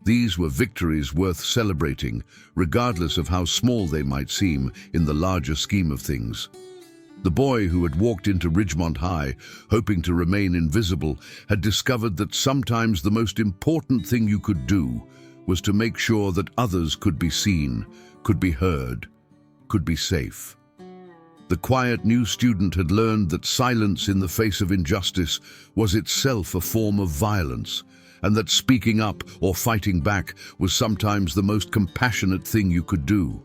these were victories worth celebrating, regardless of how small they might seem in the larger scheme of things. The boy who had walked into Ridgemont High, hoping to remain invisible, had discovered that sometimes the most important thing you could do was to make sure that others could be seen, could be heard, could be safe. The quiet new student had learned that silence in the face of injustice was itself a form of violence, and that speaking up or fighting back was sometimes the most compassionate thing you could do.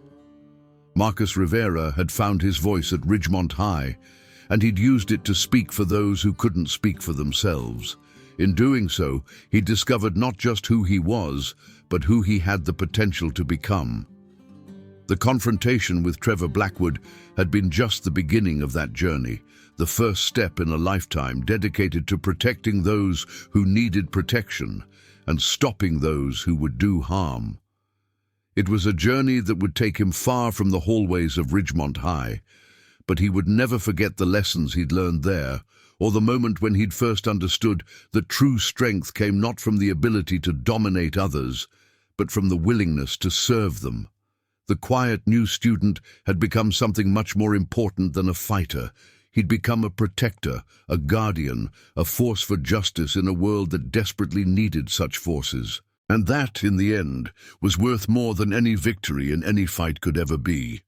Marcus Rivera had found his voice at Ridgemont High, and he'd used it to speak for those who couldn't speak for themselves. In doing so, he discovered not just who he was, but who he had the potential to become. The confrontation with Trevor Blackwood had been just the beginning of that journey, the first step in a lifetime dedicated to protecting those who needed protection and stopping those who would do harm. It was a journey that would take him far from the hallways of Ridgemont High, but he would never forget the lessons he'd learned there, or the moment when he'd first understood that true strength came not from the ability to dominate others, but from the willingness to serve them. The quiet new student had become something much more important than a fighter. He'd become a protector, a guardian, a force for justice in a world that desperately needed such forces. And that, in the end, was worth more than any victory in any fight could ever be.